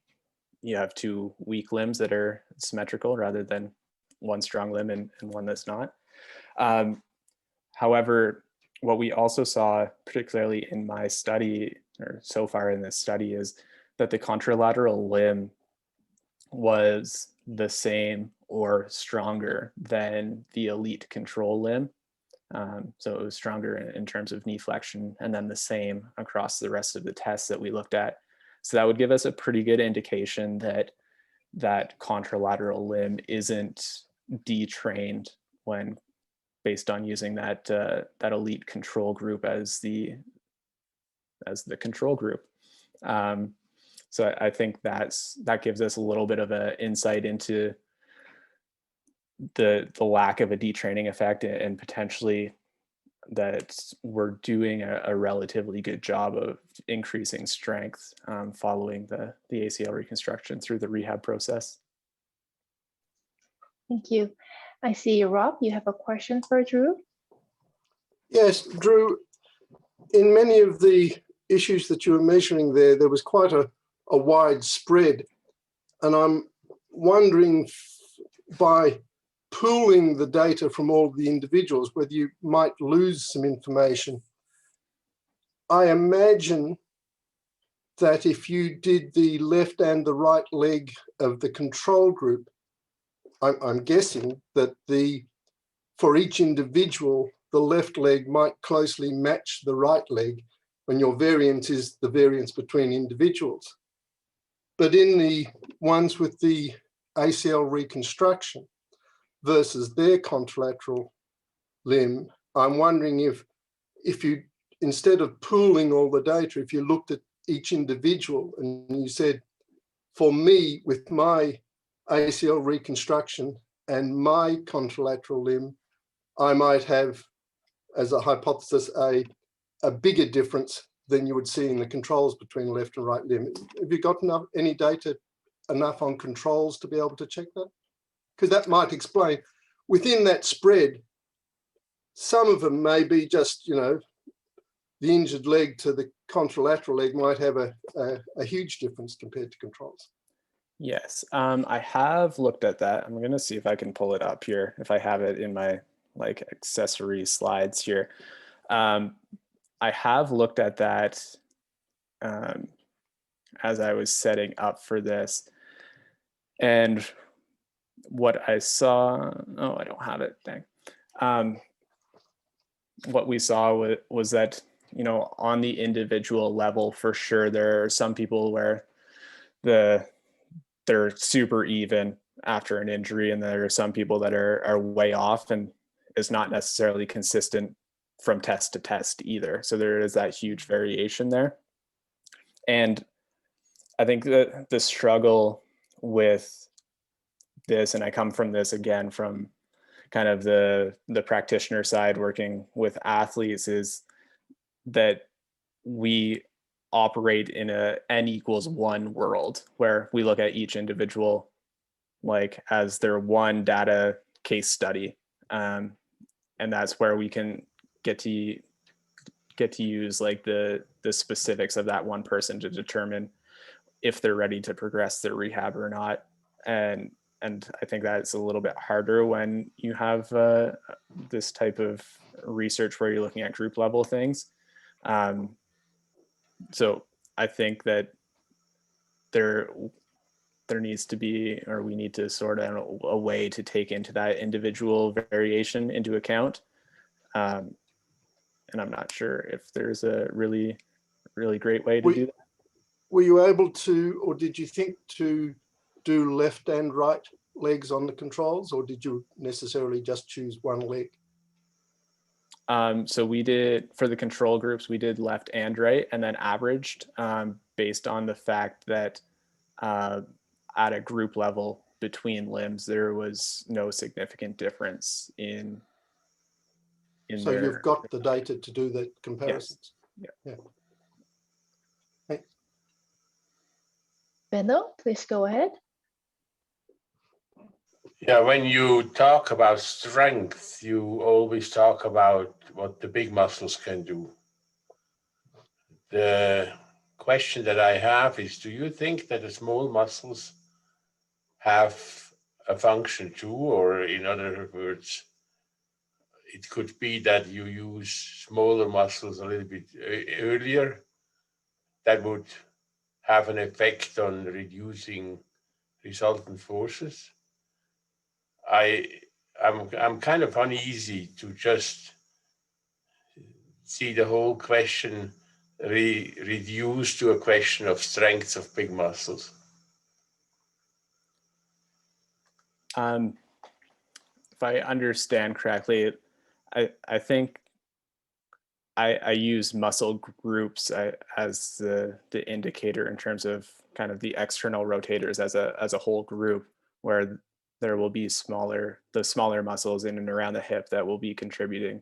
you have two weak limbs that are symmetrical rather than one strong limb and one that's not. However, what we also saw, particularly in my study, or so far in this study, is that the contralateral limb was the same or stronger than the elite control limb. So it was stronger in terms of knee flexion, and then the same across the rest of the tests that we looked at. So that would give us a pretty good indication that that contralateral limb isn't detrained when based on using that that elite control group as the control group. So I think that gives us a little bit of an insight into the lack of a detraining effect, and potentially that we're doing a relatively good job of increasing strength following the ACL reconstruction through the rehab process. Thank you. I see, Rob, you have a question for Drew? Yes, Drew, in many of the issues that you were measuring there was quite a wide spread. And I'm wondering, by pooling the data from all the individuals, whether you might lose some information. I imagine that if you did the left and the right leg of the control group, I'm guessing that for each individual, the left leg might closely match the right leg when your variance is the variance between individuals. But in the ones with the ACL reconstruction versus their contralateral limb, I'm wondering if you, instead of pooling all the data, if you looked at each individual and you said, for me, with my ACL reconstruction and my contralateral limb, I might have, as a hypothesis, a bigger difference than you would see in the controls between left and right limb. Have you got any data enough on controls to be able to check that? Because that might explain, within that spread, some of them may be just, the injured leg to the contralateral leg might have a huge difference compared to controls. Yes, I have looked at that. I'm going to see if I can pull it up here, if I have it in my accessory slides here. I have looked at that as I was setting up for this. And what I saw, I don't have it, dang. What we saw was that, on the individual level, for sure, there are some people where they're super even after an injury, and there are some people that are way off, and is not necessarily consistent from test to test either. So there is that huge variation there. And I think that the struggle with this, and I come from this again from kind of the practitioner side working with athletes, is that we operate in a n=1 world where we look at each individual as their one data case study. And that's where we can get to use the specifics of that one person to determine if they're ready to progress their rehab or not. And and I think that's a little bit harder when you have this type of research where you're looking at group level things. So I think that there needs to be, or we need to sort out a way to take into that individual variation into account. And I'm not sure if there's a really great way to do that. Were you able to, or did you think to do left and right legs on the controls, or did you necessarily just choose one leg? So we did, for the control groups, we did left and right, and then averaged based on the fact that at a group level between limbs, there was no significant difference in So their, you've got the data to do the comparisons. Yes. Yeah. Thanks. Benno, please go ahead. Yeah, when you talk about strength, you always talk about what the big muscles can do. The question that I have is, do you think that the small muscles have a function too? Or in other words, it could be that you use smaller muscles a little bit earlier. That would have an effect on reducing resultant forces. I'm kind of uneasy to just see the whole question reduced to a question of strength of big muscles. If I understand correctly, I think I use muscle groups as the indicator in terms of kind of the external rotators as a whole group, where there will be the smaller muscles in and around the hip that will be contributing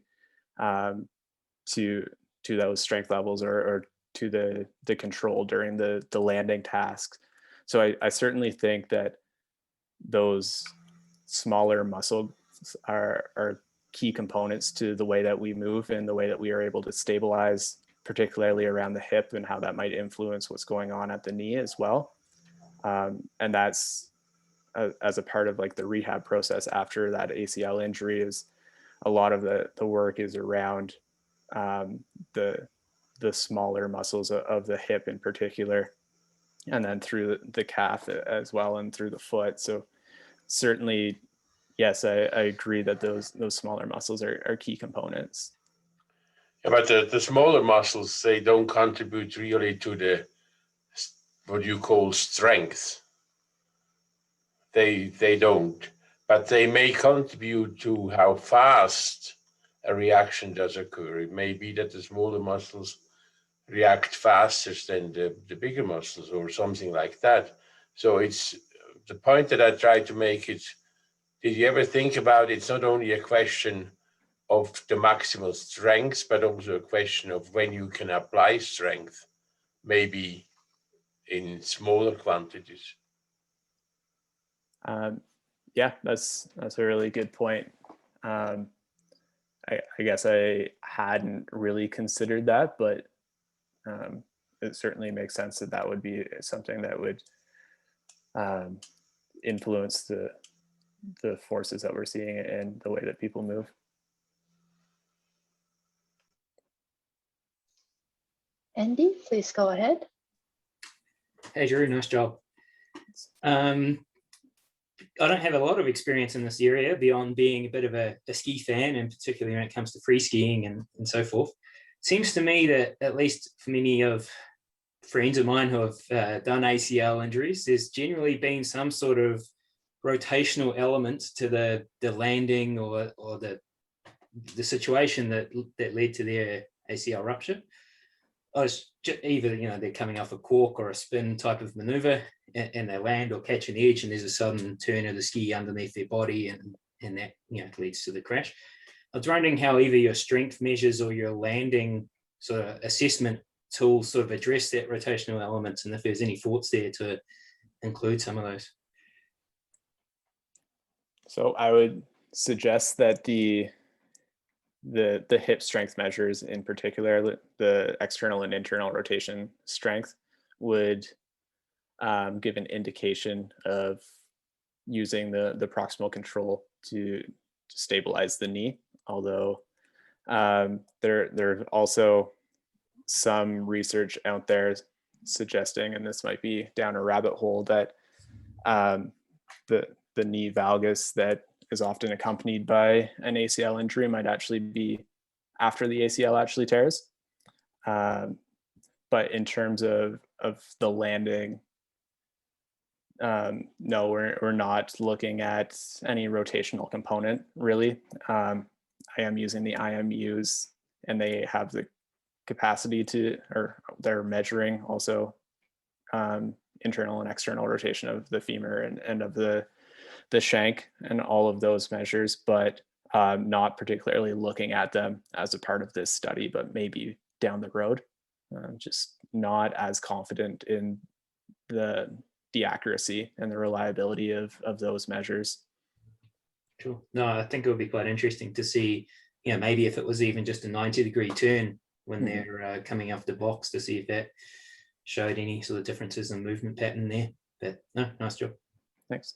to those strength levels or to the control during the landing tasks. So I certainly think that those smaller muscles are key components to the way that we move and the way that we are able to stabilize, particularly around the hip, and how that might influence what's going on at the knee as well. And that's as a part of like the rehab process after that ACL injury, is a lot of the work is around the smaller muscles of the hip in particular, and then through the calf as well, and through the foot. So certainly, yes, I agree that those smaller muscles are key components. Yeah, but the smaller muscles, they don't contribute really to the what you call strength. They don't, but they may contribute to how fast a reaction does occur. It may be that the smaller muscles react faster than the bigger muscles or something like that. So it's the point that I try to make is, did you ever think about it's not only a question of the maximal strength, but also a question of when you can apply strength, maybe in smaller quantities? Yeah, that's a really good point. I guess I hadn't really considered that, but it certainly makes sense that would be something that would influence the forces that we're seeing and the way that people move. Andy, please go ahead. Hey, Drew, nice job. I don't have a lot of experience in this area beyond being a bit of a ski fan, and particularly when it comes to free skiing and so forth. Seems to me that, at least for many of friends of mine who have done ACL injuries, there's generally been some sort of rotational element to the landing or the situation that led to their ACL rupture. Either they're coming off a cork or a spin type of maneuver, and they land or catch an edge, and there's a sudden turn of the ski underneath their body, and that leads to the crash. I was wondering how either your strength measures or your landing sort of assessment tools sort of address that rotational elements, and if there's any thoughts there to include some of those. So I would suggest that the hip strength measures, in particular the external and internal rotation strength, would give an indication of using the proximal control to stabilize the knee. Although there are also some research out there suggesting, and this might be down a rabbit hole, that the knee valgus that is often accompanied by an ACL injury might actually be after the ACL actually tears. But in terms of the landing, no, we're not looking at any rotational component really. I am using the IMUs, and they have the capacity to, or they're measuring also internal and external rotation of the femur and of the shank and all of those measures, but not particularly looking at them as a part of this study, but maybe down the road. Just not as confident in the accuracy and the reliability of those measures. Sure. No, I think it would be quite interesting to see, maybe if it was even just a 90-degree turn when they're coming off the box, to see if that showed any sort of differences in movement pattern there. But no, nice job. Thanks.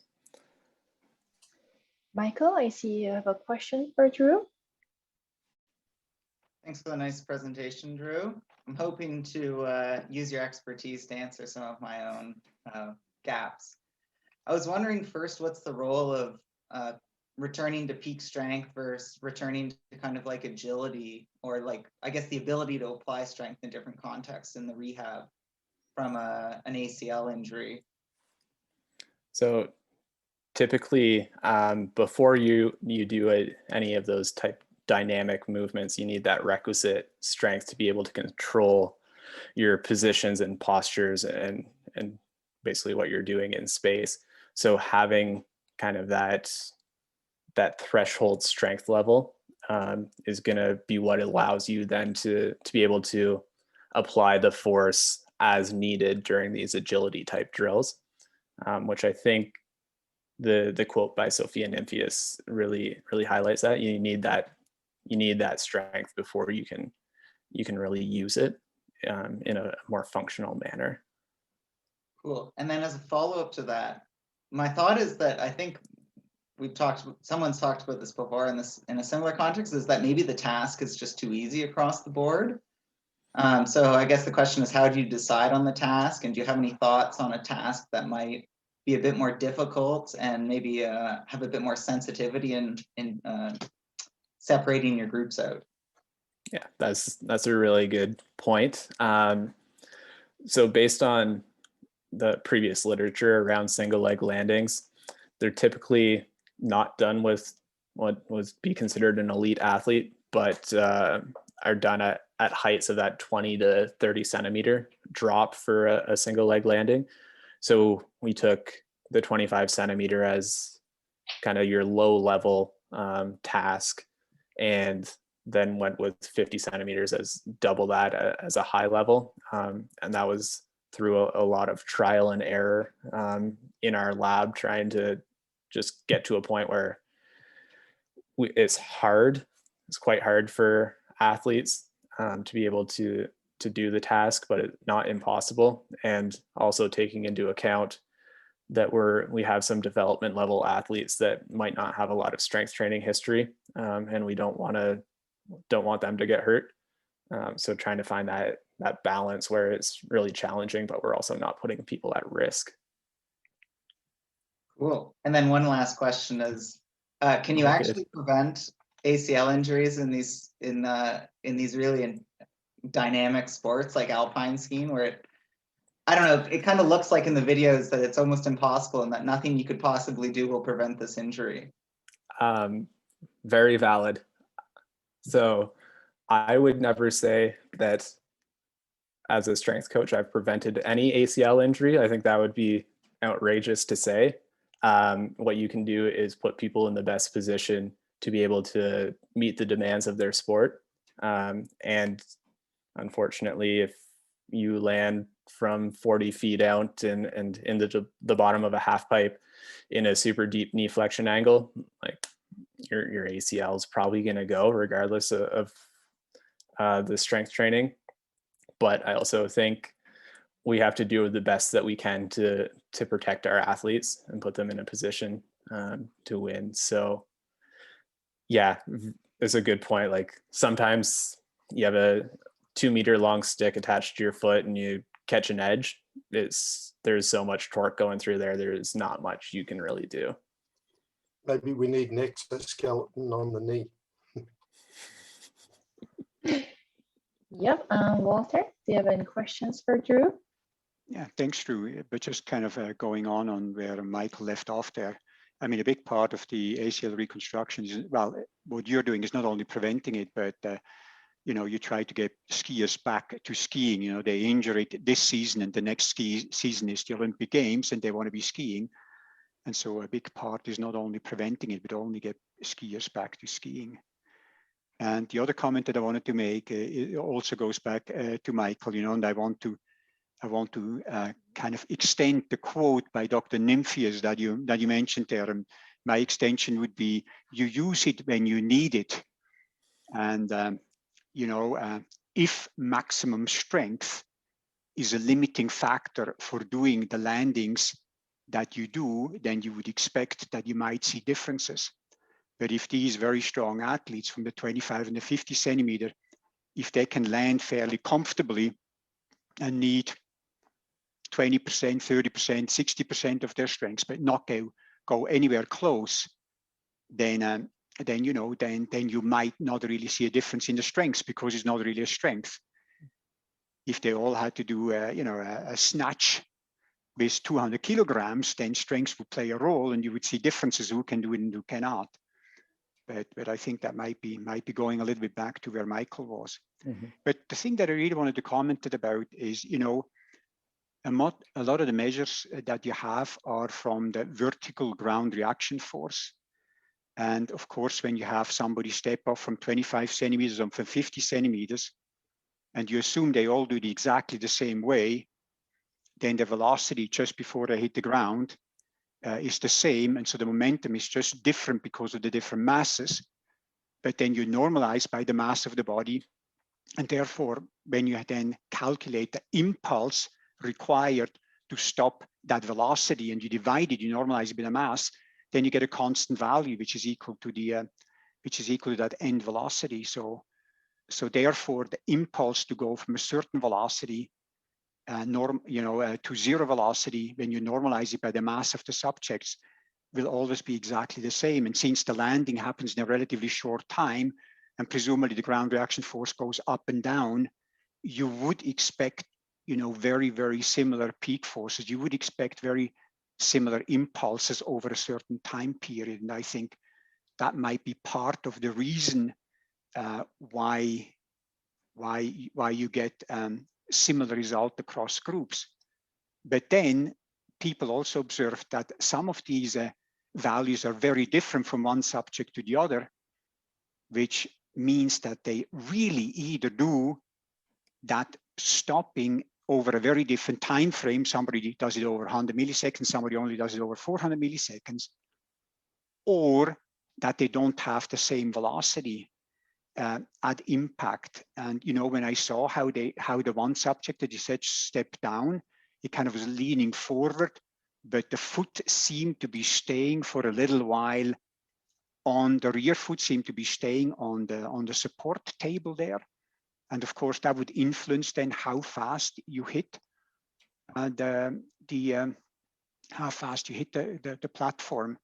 Michael, I see you have a question for Drew. Thanks for the nice presentation, Drew. I'm hoping to use your expertise to answer some of my own gaps. I was wondering first, what's the role of returning to peak strength versus returning to kind of like agility, or like, I guess, the ability to apply strength in different contexts in the rehab from an ACL injury? So typically, before you do any of those type dynamic movements, you need that requisite strength to be able to control your positions and postures and basically what you're doing in space. So having kind of that threshold strength level is going to be what allows you then to be able to apply the force as needed during these agility type drills, which I think the quote by Sophia Nymphius really highlights that. You need that strength before you can really use it in a more functional manner. Cool. And then as a follow-up to that, my thought is that I think someone's talked about this before in a similar context, is that maybe the task is just too easy across the board. So I guess the question is, how do you decide on the task? And do you have any thoughts on a task that might be a bit more difficult and maybe have a bit more sensitivity in separating your groups out? Yeah, that's a really good point. So based on the previous literature around single leg landings, they're typically not done with what would be considered an elite athlete, but are done at heights of that 20 to 30 centimeter drop for a single leg landing. So we took the 25 centimeter as kind of your low level task, and then went with 50 centimeters as double that as a high level. And that was through a lot of trial and error in our lab, trying to just get to a point where it's quite hard for athletes to be able to do the task, but it's not impossible. And also taking into account that we have some development level athletes that might not have a lot of strength training history, and we don't want them to get hurt. So trying to find that balance where it's really challenging, but we're also not putting people at risk. Cool. And then one last question is, can you actually prevent ACL injuries in these really dynamic sports like alpine skiing, where I don't know, it kind of looks like in the videos that it's almost impossible and that nothing you could possibly do will prevent this injury? Very valid. So I would never say that as a strength coach I've prevented any ACL injury. I think that would be outrageous to say. What you can do is put people in the best position to be able to meet the demands of their sport. And unfortunately, if you land from 40 feet out and in the bottom of a half pipe in a super deep knee flexion angle, like your ACL is probably going to go regardless of the strength training. But I also think we have to do the best that we can to protect our athletes and put them in a position to win. So yeah, it's a good point. Like sometimes you have a 2 meter long stick attached to your foot and you catch an edge. There's so much torque going through there. There's not much you can really do. Maybe we need an exoskeleton on the knee. Yep. Walter, do you have any questions for Drew? Yeah, thanks, Drew. But just kind of going on where Michael left off there. I mean, a big part of the ACL reconstruction is, well, what you're doing is not only preventing it, but you know, you try to get skiers back to skiing. You know, they injure it this season, and the next season is the Olympic Games, and they want to be skiing. And so a big part is not only preventing it, but only get skiers back to skiing. And the other comment that I wanted to make it also goes back to Michael, you know, and I want to kind of extend the quote by Dr. Nymphus that you mentioned there. And my extension would be, you use it when you need it. And, you know, if maximum strength is a limiting factor for doing the landings that you do, then you would expect that you might see differences. But if these very strong athletes from the 25 and the 50 centimeter, if they can land fairly comfortably and need 20%, 30%, 60% of their strengths, but not go anywhere close, then you know, then you might not really see a difference in the strengths, because it's not really a strength. If they all had to do, you know, a snatch with 200 kilograms, then strengths would play a role, and you would see differences who can do it and who cannot. But I think that might be going a little bit back to where Michael was. Mm-hmm. But the thing that I really wanted to comment about is, you know, a lot of the measures that you have are from the vertical ground reaction force. And of course, when you have somebody step up from 25 centimeters or from 50 centimeters, and you assume they all do it exactly the same way, then the velocity just before they hit the ground is the same. And so the momentum is just different because of the different masses. But then you normalize by the mass of the body. And therefore, when you then calculate the impulse required to stop that velocity, and you divide it, you normalize it by the mass, then you get a constant value which is equal to that end velocity. So therefore, the impulse to go from a certain velocity to zero velocity, when you normalize it by the mass of the subjects, will always be exactly the same. And since the landing happens in a relatively short time, and presumably the ground reaction force goes up and down, you would expect, you know, very, very similar peak forces. You would expect very similar impulses over a certain time period. And I think that might be part of the reason why you get similar result across groups. But then people also observed that some of these values are very different from one subject to the other, which means that they really either do that stopping over a very different time frame. Somebody does it over 100 milliseconds, somebody only does it over 400 milliseconds, or that they don't have the same velocity at impact. And you know, when I saw how the one subject that you said stepped down, he kind of was leaning forward, but the foot seemed to be staying for a little while on the rear foot, seemed to be staying on the support table there. And of course, that would influence then how fast you hit how fast you hit the platform.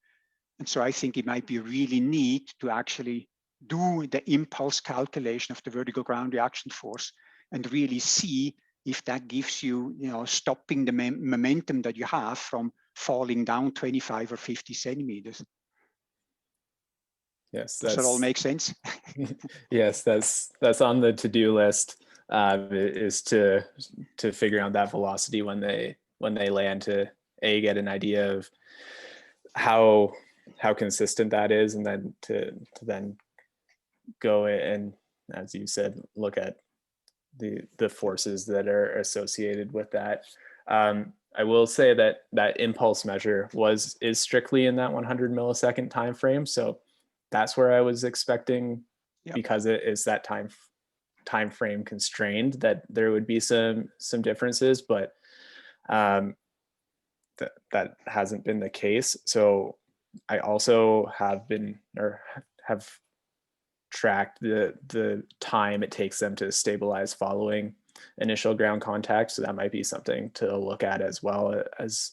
And so I think it might be really neat to actually do the impulse calculation of the vertical ground reaction force and really see if that gives you, you know, stopping the momentum that you have from falling down 25 or 50 centimeters. Yes, does that all make sense? Yes, that's on the to-do list. Is to figure out that velocity when they land, to get an idea of how consistent that is, and then to then go and, as you said, look at the forces that are associated with that. I will say that impulse measure is strictly in that 100 millisecond time frame. So that's where I was expecting, because it is that time frame constrained, that there would be some differences. But That hasn't been the case. So I also have tracked the time it takes them to stabilize following initial ground contact. So that might be something to look at, as well as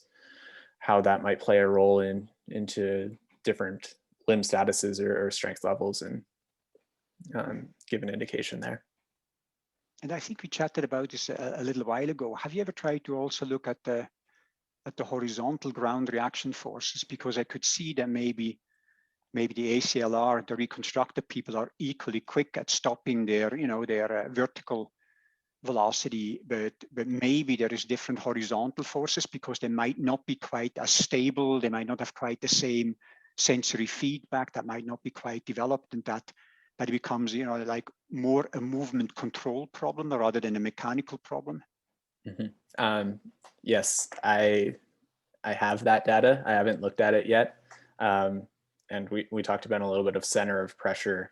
how that might play a role into different limb statuses or strength levels, and give an indication there. And I think we chatted about this a little while ago. Have you ever tried to also look at the horizontal ground reaction forces? Because I could see that maybe the ACLR, the reconstructed people, are equally quick at stopping their vertical velocity, but maybe there is different horizontal forces because they might not be quite as stable. They might not have quite the same sensory feedback. That might not be quite developed, and that becomes, like more a movement control problem rather than a mechanical problem. Mm-hmm. Yes, I have that data. I haven't looked at it yet. And we talked about a little bit of center of pressure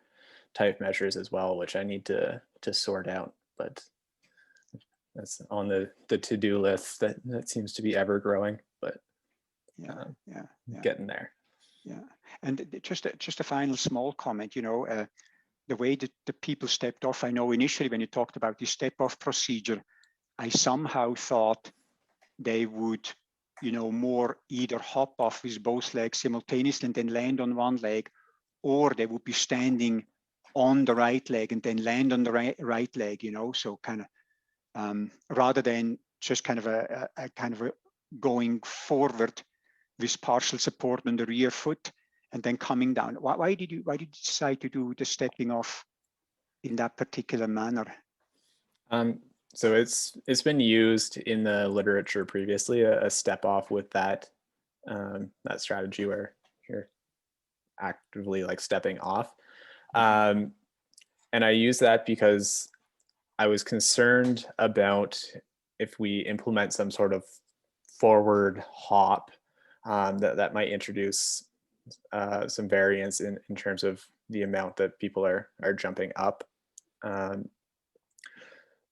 type measures as well, which I need to sort out, but that's on the to-do list that seems to be ever growing, but getting there. Yeah, and just a final small comment, the way that the people stepped off, I know initially when you talked about the step off procedure, I somehow thought they would, more either hop off with both legs simultaneously and then land on one leg, or they would be standing on the right leg and then land on the right leg, so kind of rather than just kind of a going forward with partial support on the rear foot and then coming down. Why did you decide to do the stepping off in that particular manner? So it's been used in the literature previously, a step off with that that strategy where you're actively like stepping off. And I use that because I was concerned about if we implement some sort of forward hop, that might introduce some variance in terms of the amount that people are jumping up.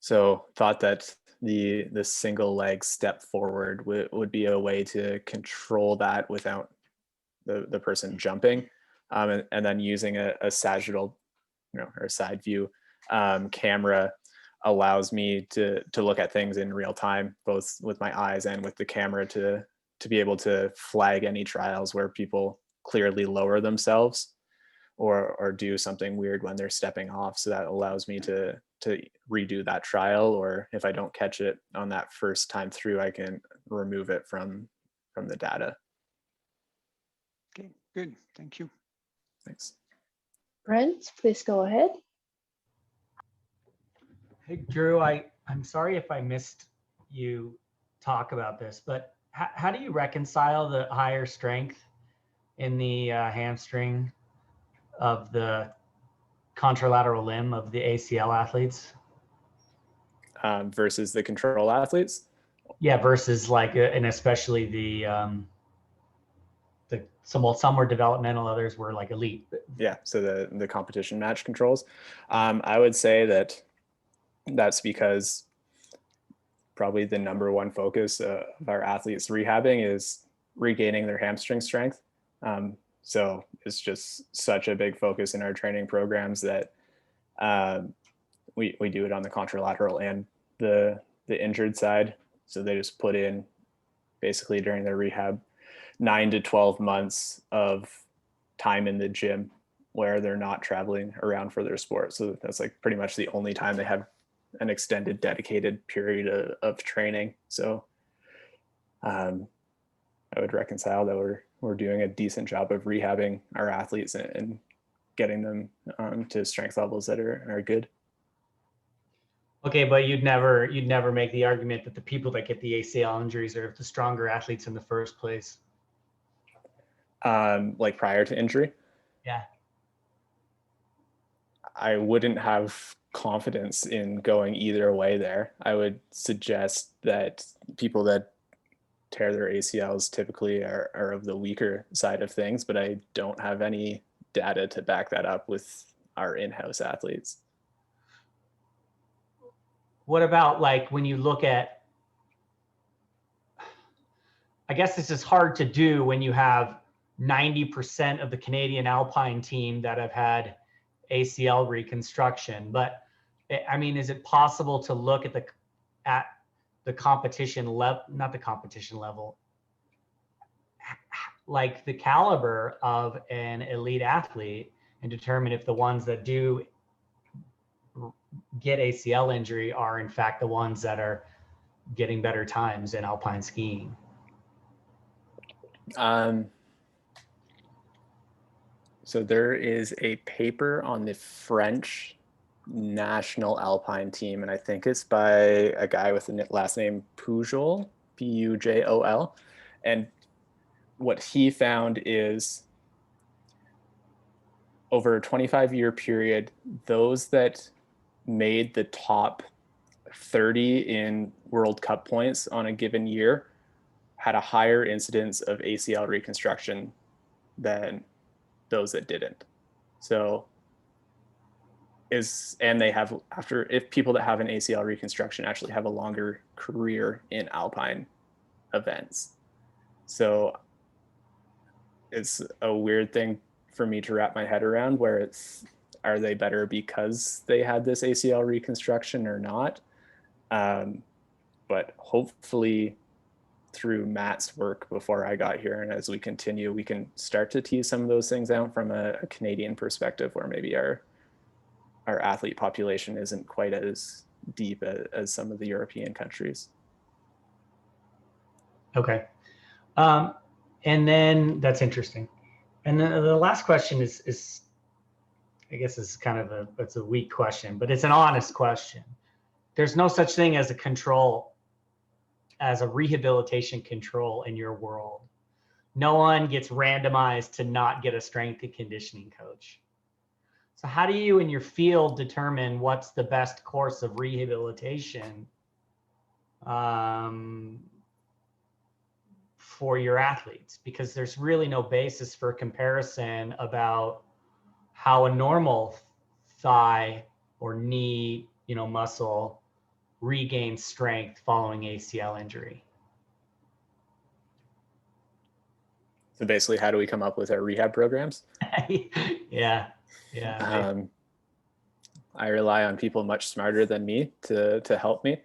So thought that the single leg step forward would be a way to control that without the person jumping, and then using a sagittal, or a side view camera allows me to look at things in real time, both with my eyes and with the camera, to be able to flag any trials where people clearly lower themselves or do something weird when they're stepping off. So that allows me to redo that trial, or if I don't catch it on that first time through, I can remove it from the data. Okay, good, thank you. Thanks. Brent, please go ahead. Hey, Drew, I'm sorry if I missed you talk about this, but how do you reconcile the higher strength in the hamstring of the contralateral limb of the ACL athletes? Versus the control athletes? Yeah, versus like, and especially some were developmental, others were like elite. Yeah, so the competition match controls. I would say that's because probably the number one focus of our athletes rehabbing is regaining their hamstring strength. So it's just such a big focus in our training programs that we do it on the contralateral and the injured side. So they just put in basically during their rehab 9 to 12 months of time in the gym where they're not traveling around for their sport. So that's like pretty much the only time they have an extended dedicated period of training. So I would reconcile that we're doing a decent job of rehabbing our athletes and getting them to strength levels that are good. Okay, but you'd never make the argument that the people that get the ACL injuries are the stronger athletes in the first place. Like prior to injury? Yeah. I wouldn't have confidence in going either way there. I would suggest that people that tear their ACLs typically are of the weaker side of things, but I don't have any data to back that up with our in-house athletes. What about like when you look at I guess this is hard to do when you have 90% of the Canadian Alpine team that have had ACL reconstruction. But I mean, is it possible to look at the competition level, not the competition level, like the caliber of an elite athlete, and determine if the ones that do get ACL injury are in fact the ones that are getting better times in alpine skiing? So there is a paper on the French national alpine team, and I think it's by a guy with the last name Pujol, Pujol. And what he found is over a 25-year period, those that made the top 30 in World Cup points on a given year had a higher incidence of ACL reconstruction than those that didn't. So they have, if people that have an ACL reconstruction actually have a longer career in alpine events. So it's a weird thing for me to wrap my head around, where are they better because they had this ACL reconstruction or not? But hopefully through Matt's work before I got here, and as we continue, we can start to tease some of those things out from a Canadian perspective, where maybe our athlete population isn't quite as deep as some of the European countries. Okay. And then that's interesting. And then the last question is I guess it's kind of it's a weak question, but it's an honest question. There's no such thing as a rehabilitation control in your world. No one gets randomized to not get a strength and conditioning coach. So how do you in your field determine what's the best course of rehabilitation for your athletes? Because there's really no basis for comparison about how a normal thigh or knee, muscle regains strength following ACL injury. So basically, how do we come up with our rehab programs? Yeah. I rely on people much smarter than me to help me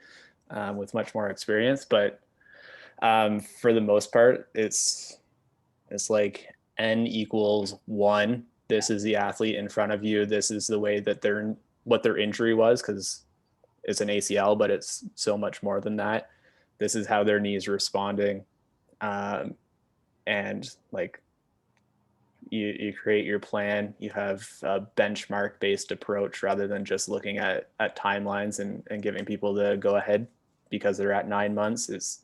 with much more experience. But for the most part, it's like N equals 1. This is the athlete in front of you. This is the way that what their injury was, because it's an ACL, but it's so much more than that. This is how their knee's responding. And like you create your plan, you have a benchmark based approach rather than just looking at timelines and giving people the go ahead because they're at 9 months. It's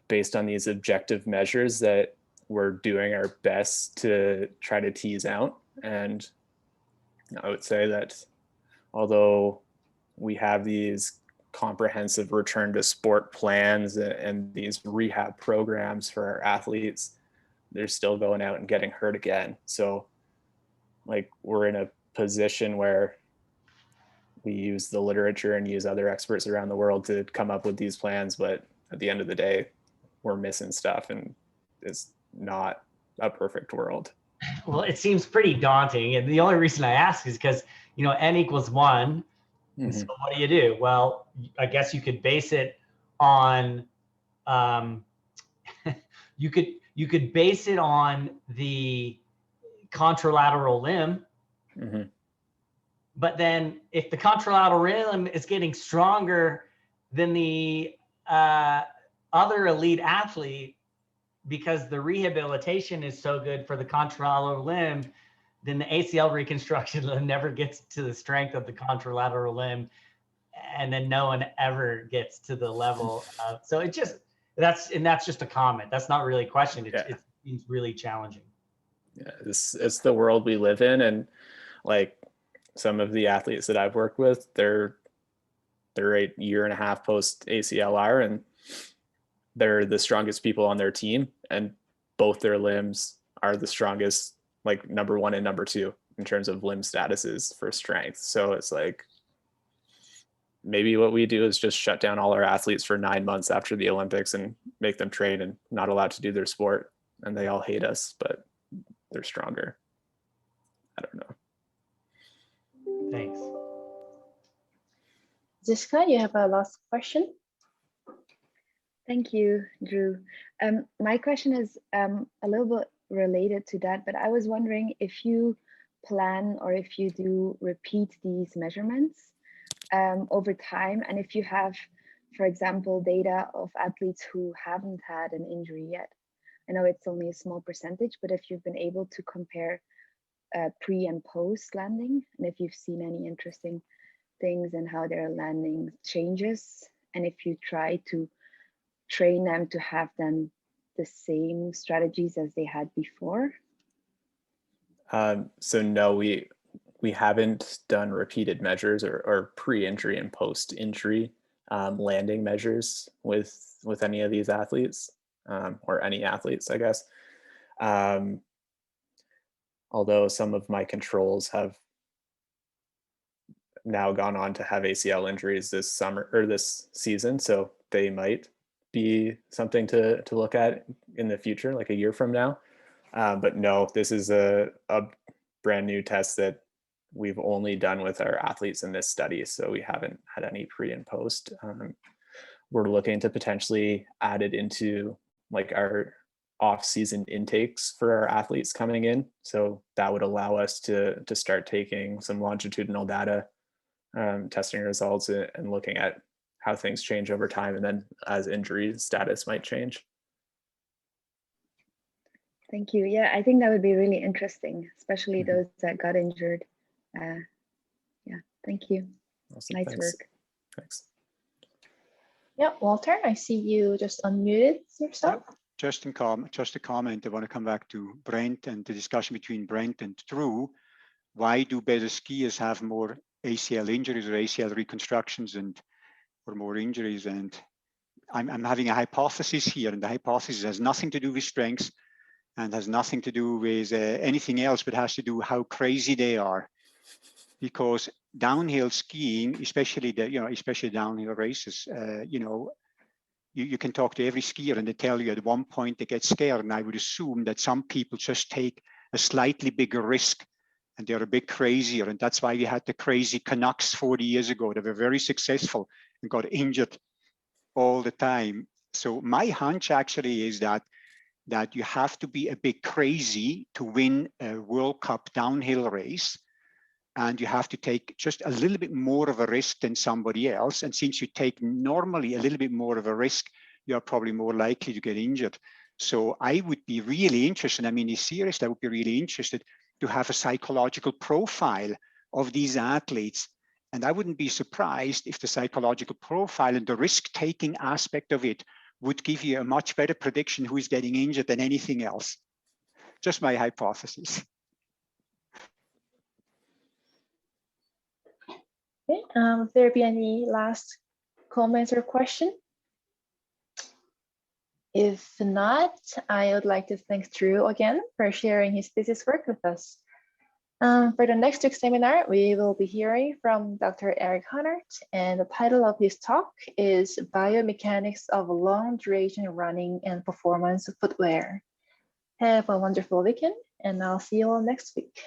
based on these objective measures that we're doing our best to try to tease out. And I would say that although we have these comprehensive return to sport plans and these rehab programs for our athletes, they're still going out and getting hurt again. So like we're in a position where we use the literature and use other experts around the world to come up with these plans, but at the end of the day, we're missing stuff, and it's not a perfect world. Well, it seems pretty daunting. And the only reason I ask is because, N equals 1. Mm-hmm. So what do you do? Well, I guess you could base it on, you could base it on the contralateral limb. Mm-hmm. But then if the contralateral limb is getting stronger than the other elite athlete, because the rehabilitation is so good for the contralateral limb, then the ACL reconstruction never gets to the strength of the contralateral limb, and then no one ever gets to the level of, so it just, that's just a comment. That's not really a question. It seems really challenging. Yeah, it's the world we live in. And like some of the athletes that I've worked with, they're a year and a half post ACLR, and they're the strongest people on their team, and both their limbs are the strongest, like number 1 and number 2 in terms of limb statuses for strength. So it's like maybe what we do is just shut down all our athletes for 9 months after the Olympics and make them train and not allowed to do their sport. And they all hate us, but they're stronger. I don't know. Thanks. Jessica, you have a last question? Thank you, Drew. My question is a little bit related to that, but I was wondering if you plan or if you do repeat these measurements over time, and if you have, for example, data of athletes who haven't had an injury yet. I know it's only a small percentage, but if you've been able to compare pre and post landing, and if you've seen any interesting things and how their landing changes, and if you try to train them to have then the same strategies as they had before. So no, we haven't done repeated measures or pre-injury and post-injury landing measures with any of these athletes, or any athletes, I guess. Although some of my controls have now gone on to have ACL injuries this summer or this season, so they might be something to look at in the future, like a year from now. But no, this is a brand new test that we've only done with our athletes in this study, so we haven't had any pre and post. We're looking to potentially add it into like our off-season intakes for our athletes coming in, so that would allow us to start taking some longitudinal data, testing results, and looking at how things change over time, and then as injury status might change. Thank you. Yeah, I think that would be really interesting, especially those that got injured. Yeah, thank you. Awesome, nice thanks. work. Thanks. Yeah, Walter, I see you just unmuted yourself. Just a comment. I want to come back to Brent and the discussion between Brent and Drew. Why do better skiers have more ACL injuries or ACL reconstructions or more injuries? And I'm having a hypothesis here, and the hypothesis has nothing to do with strengths and has nothing to do with anything else, but has to do with how crazy they are. Because downhill skiing, especially downhill races, you can talk to every skier and they tell you at one point they get scared. And I would assume that some people just take a slightly bigger risk and they're a bit crazier. And that's why we had the crazy Canucks 40 years ago. They were very successful and got injured all the time. So my hunch actually is that you have to be a bit crazy to win a World Cup downhill race. And you have to take just a little bit more of a risk than somebody else. And since you take normally a little bit more of a risk, you're probably more likely to get injured. So I would be really interested, I mean, seriously, I would be really interested to have a psychological profile of these athletes. And I wouldn't be surprised if the psychological profile and the risk-taking aspect of it would give you a much better prediction who is getting injured than anything else. Just my hypothesis. Okay, if there be any last comments or question? If not, I would like to thank Drew again for sharing his thesis work with us. For the next week's seminar, we will be hearing from Dr. Eric Hunnert, and the title of his talk is Biomechanics of Long Duration Running and Performance Footwear. Have a wonderful weekend, and I'll see you all next week.